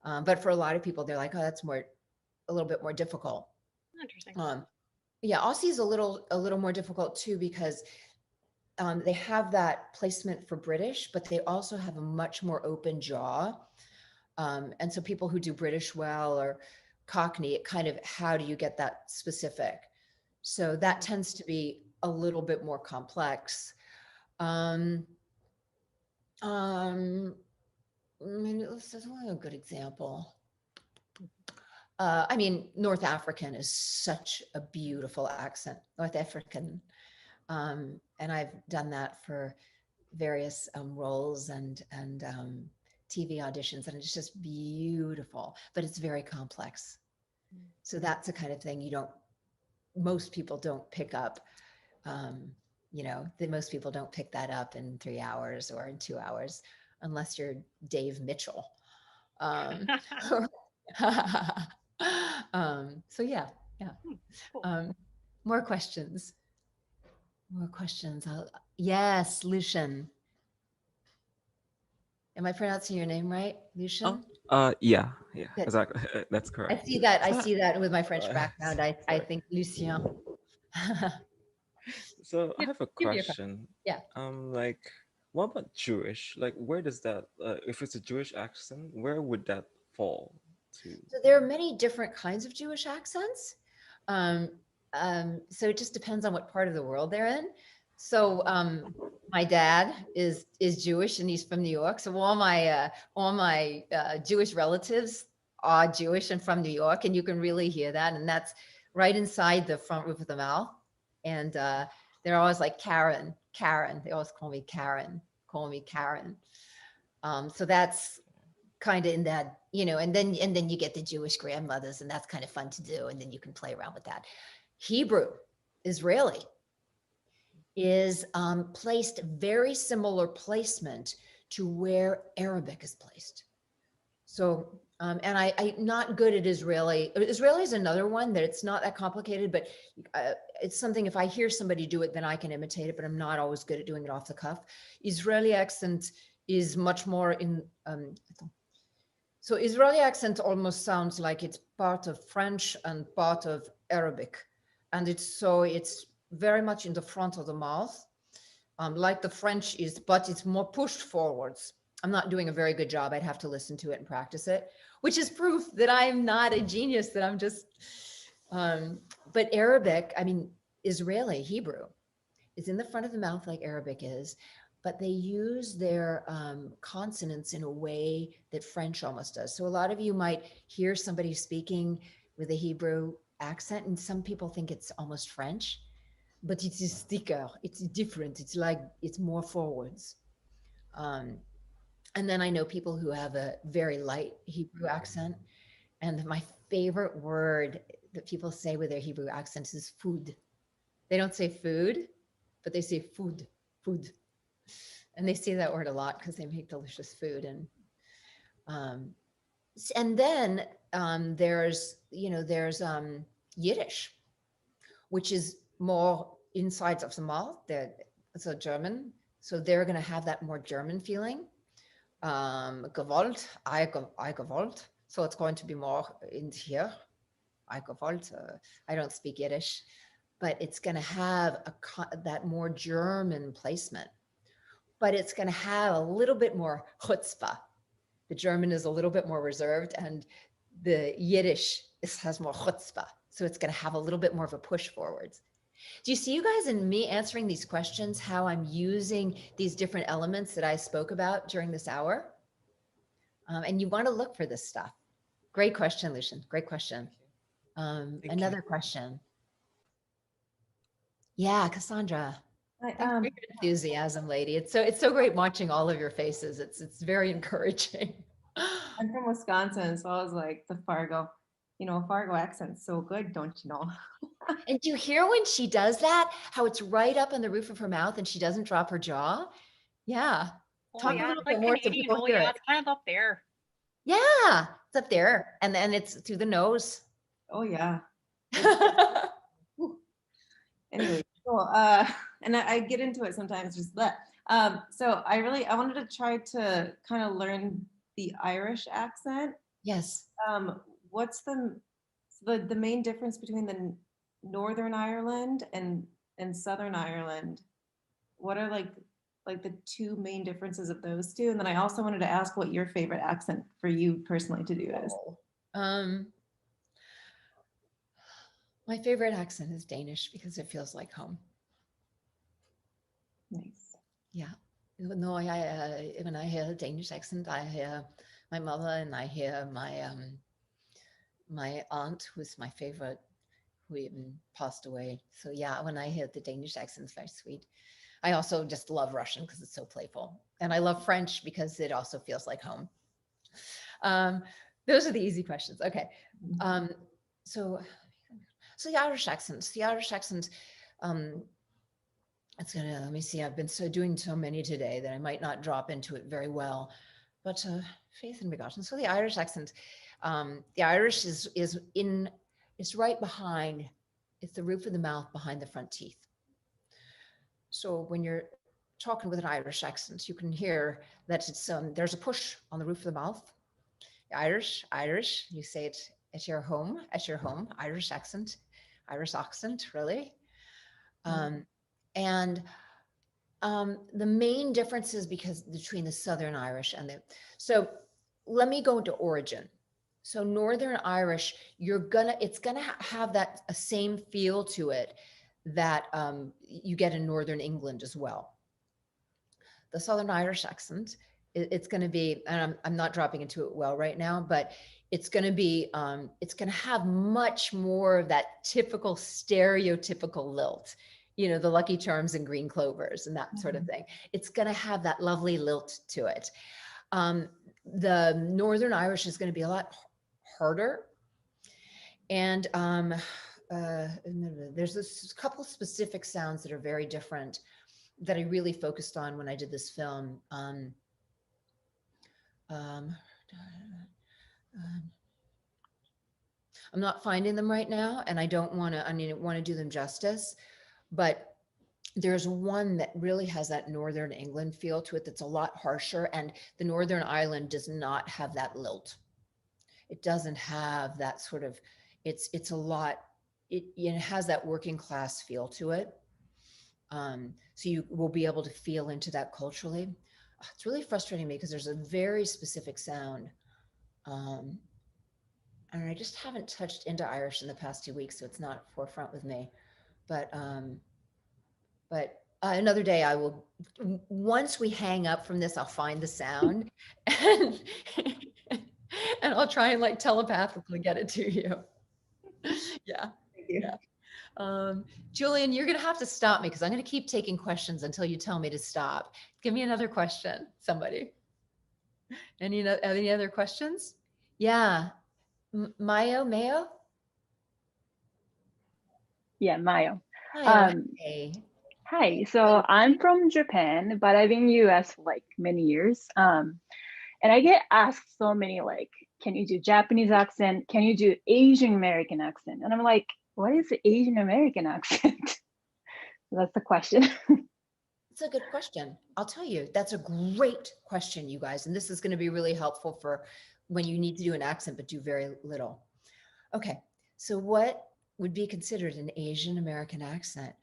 But for a lot of people, they're like, oh, that's a little bit more difficult. Interesting. Yeah, Aussie is a little more difficult too, because they have that placement for British, but they also have a much more open jaw. And so people who do British well or Cockney, it kind of, how do you get that specific? So that tends to be a little bit more complex. This is a good example. North African is such a beautiful accent, North African. And I've done that for various roles and TV auditions, and it's just beautiful, but it's very complex. So that's the kind of thing most people don't pick up. Most people don't pick that up in 3 hours or in 2 hours, unless you're Dave Mitchell. So yeah. Cool. More questions. More questions. Yes, Lucian. Am I pronouncing your name right, Lucian? Yeah, yeah, Good. exactly. That's I correct. see that. I So, see that with my French background. I sorry. think Lucien. So I Give have a give me a question. question. Yeah. Like, what about Jewish? Like, where does that, if it's a Jewish accent, where would that fall to? So there are many different kinds of Jewish accents. Um, so it just depends on what part of the world they're in. So my dad is Jewish and he's from New York. So all my Jewish relatives are Jewish and from New York, and you can really hear that. And that's right inside the front roof of the mouth. And they're always like Karen, Karen. They always call me Karen. Call me Karen. So that's kind of in that, and then you get the Jewish grandmothers, and that's kind of fun to do, and then you can play around with that. Hebrew, Israeli, is placed very similar placement to where Arabic is placed. So and I'm not good at Israeli. Israeli is another one that it's not that complicated, but it's something, if I hear somebody do it, then I can imitate it, but I'm not always good at doing it off the cuff. Israeli accent is much more in so Israeli accent almost sounds like it's part of French and part of Arabic. And it's very much in the front of the mouth, like the French is, but it's more pushed forwards. I'm not doing a very good job. I'd have to listen to it and practice it, which is proof that I'm not a genius, that I'm just, but Arabic, I mean, Israeli, Hebrew, is in the front of the mouth like Arabic is, but they use their consonants in a way that French almost does. So a lot of you might hear somebody speaking with a Hebrew accent, and some people think it's almost French, but it is thicker. It's different. It's like, it's more forwards. And then I know people who have a very light Hebrew accent. And my favorite word that people say with their Hebrew accents is food. They don't say food, but they say food, food. And they say that word a lot because they make delicious food. And then there's Yiddish, which is more insides of the mouth. So German. So they're going to have that more German feeling. Gewollt, I gewollt. So it's going to be more in here. I gewollt. I don't speak Yiddish, but it's going to have that more German placement. But it's going to have a little bit more chutzpah. The German is a little bit more reserved, and the Yiddish has more chutzpah. So it's going to have a little bit more of a push forwards. Do you see, you guys, in me answering these questions, how I'm using these different elements that I spoke about during this hour? And you want to look for this stuff. Great question, Lucian. Great question. Another question. Yeah, Cassandra. Thanks for your enthusiasm, lady. It's so great watching all of your faces. It's very encouraging. I'm from Wisconsin, so I was like, the Fargo accent's so good, don't you know? And do you hear when she does that, how it's right up on the roof of her mouth and she doesn't drop her jaw? Yeah. Oh Talk a yeah, little it's like bit more so Canadian. people Oh hear yeah, it. it's kind of up there. Yeah, it's up there. And then it's through the nose. Oh yeah. Anyway, so and I get into it sometimes, just that. So I wanted to try to kind of learn the Irish accent. Yes. What's the main difference between the Northern Ireland and Southern Ireland? What are like the two main differences of those two? And then I also wanted to ask what your favorite accent for you personally to do is. My favorite accent is Danish because it feels like home. Nice. Yeah. No, when I hear a Danish accent, I hear my mother, and I hear my aunt, who's my favorite, who even passed away. So yeah, when I hear the Danish accent, it's very sweet. I also just love Russian because it's so playful. And I love French because it also feels like home. Those are the easy questions. Okay. So the Irish accent, let me see, I've been doing so many today that I might not drop into it very well, but faith and begotten. So the Irish accent, the Irish is right behind, it's the roof of the mouth behind the front teeth. So when you're talking with an Irish accent, you can hear that it's there's a push on the roof of the mouth. Irish. You say it at your home, Irish accent, really. And the main difference is because between the Southern Irish and so let me go into origin. So Northern Irish, it's gonna have that same feel to it that you get in Northern England as well. The Southern Irish accent, it's going to be, and I'm not dropping into it well right now, but it's going to be, it's going to have much more of that typical stereotypical lilt, you know, the Lucky Charms and Green Clovers and that sort of thing. It's going to have that lovely lilt to it. The Northern Irish is going to be a lot harder. And there's a couple specific sounds that are very different that I really focused on when I did this film. I'm not finding them right now, and I don't want to, I mean, I want to do them justice, but there's one that really has that Northern England feel to it that's a lot harsher, and the Northern Ireland does not have that lilt. It doesn't have that sort of, it's a lot, it has that working class feel to it. So you will be able to feel into that culturally. It's really frustrating me because there's a very specific sound. And I just haven't touched into Irish in the past 2 weeks, so it's not forefront with me. But another day I will, once we hang up from this, I'll find the sound and, and I'll try and like telepathically get it to you. Yeah. Thank you. Yeah. Julian, you're going to have to stop me because I'm going to keep taking questions until you tell me to stop. Give me another question, somebody. Any other questions? Yeah. Mayo? Yeah, Mayo. Mayo. Hey. Hi, so I'm from Japan, but I've been in US for like many years. And I get asked so many like, can you do Japanese accent? Can you do Asian American accent? And I'm like, what is the Asian American accent? That's the question. It's a good question. I'll tell you, that's a great question, you guys. And this is going to be really helpful for when you need to do an accent, but do very little. Okay. So what would be considered an Asian American accent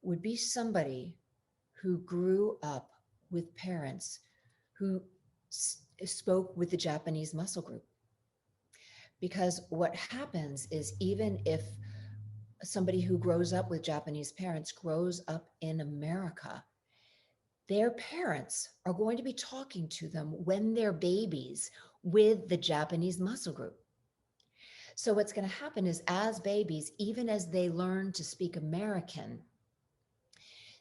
would be somebody who grew up with parents who spoke with the Japanese muscle group. Because what happens is even if somebody who grows up with Japanese parents grows up in America, their parents are going to be talking to them when they're babies with the Japanese muscle group. So what's going to happen is as babies, even as they learn to speak American,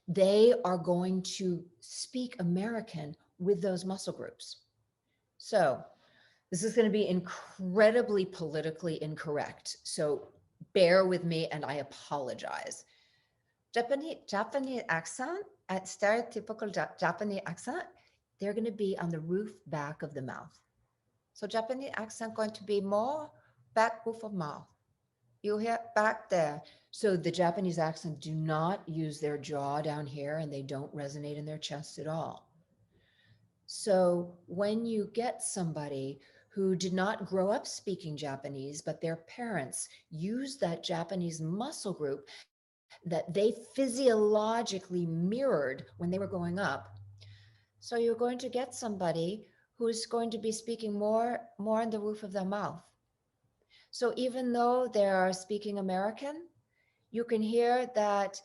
they are going to speak American with those muscle groups. So this is going to be incredibly politically incorrect. So bear with me and I apologize. Japanese accent, at stereotypical Japanese accent, they're going to be on the roof back of the mouth. So Japanese accent going to be more back roof of mouth. You hear back there. So the Japanese accent do not use their jaw down here and they don't resonate in their chest at all. So when you get somebody who did not grow up speaking Japanese, but their parents use that Japanese muscle group that they physiologically mirrored when they were growing up. So you're going to get somebody who's going to be speaking more on the roof of their mouth. So even though they are speaking American, you can hear that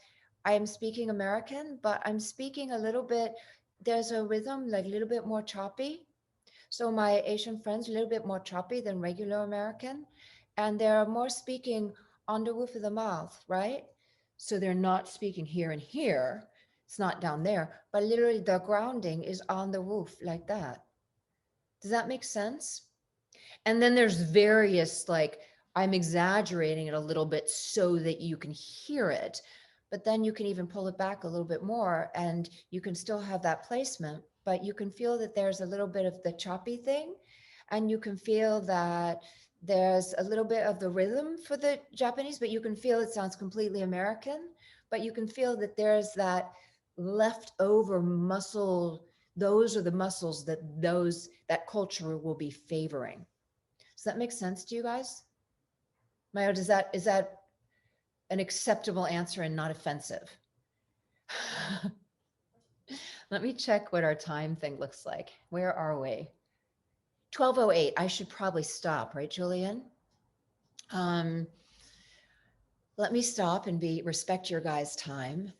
I am speaking American, but I'm speaking a little bit, there's a rhythm like a little bit more choppy. So my Asian friends, a little bit more choppy than regular American, and they're more speaking on the roof of the mouth, right? So they're not speaking here and here. It's not down there, but literally the grounding is on the roof like that. Does that make sense? And then there's various, like, I'm exaggerating it a little bit so that you can hear it, but then you can even pull it back a little bit more and you can still have that placement, but you can feel that there's a little bit of the choppy thing, and you can feel that there's a little bit of the rhythm for the Japanese, but you can feel it sounds completely American, but you can feel that there's that leftover muscle, those are the muscles that that culture will be favoring. Does that make sense to you guys? Mayo, is that an acceptable answer and not offensive? Let me check what our time thing looks like. Where are we? 12:08. I should probably stop, right, Julian? Let me stop and respect your guys' time.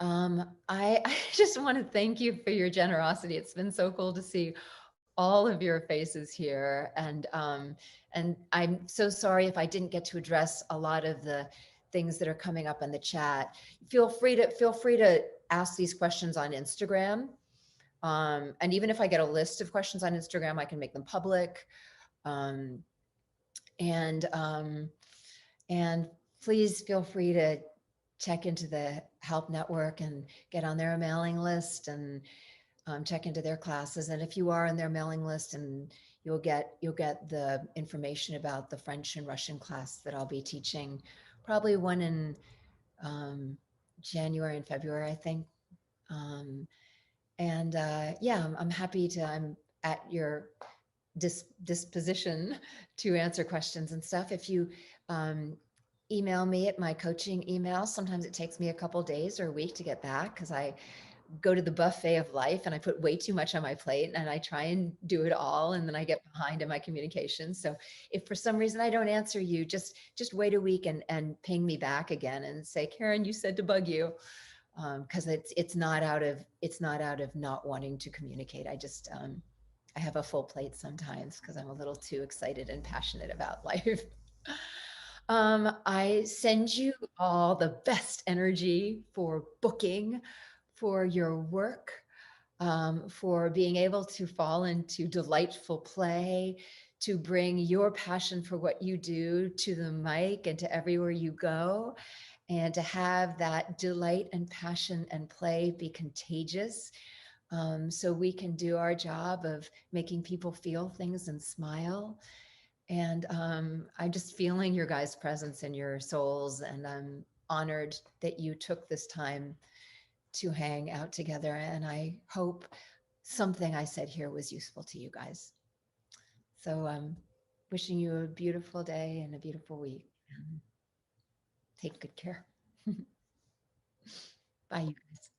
I just want to thank you for your generosity. It's been so cool to see all of your faces here, and I'm so sorry if I didn't get to address a lot of the things that are coming up in the chat. Feel free to ask these questions on Instagram, and even if I get a list of questions on Instagram, I can make them public. And please feel free to check into the Help Network and get on their mailing list and check into their classes. And if you are in their mailing list, and you'll get the information about the French and Russian class that I'll be teaching, probably one in January and February, I think. Yeah, I'm happy to, I'm at your disposition to answer questions and stuff. If you email me at my coaching email, sometimes it takes me a couple days or a week to get back because I go to the buffet of life and I put way too much on my plate and I try and do it all, and then I get behind in my communication. So if for some reason I don't answer you, just wait a week and ping me back again and say, Karen, you said to bug you, because it's not out of not wanting to communicate. I just I have a full plate sometimes because I'm a little too excited and passionate about life. I send you all the best energy for booking, for your work, for being able to fall into delightful play, to bring your passion for what you do to the mic and to everywhere you go, and to have that delight and passion and play be contagious. So we can do our job of making people feel things and smile. And I'm just feeling your guys' presence in your souls, and I'm honored that you took this time to hang out together. And I hope something I said here was useful to you guys. So I'm wishing you a beautiful day and a beautiful week. Take good care. Bye, you guys.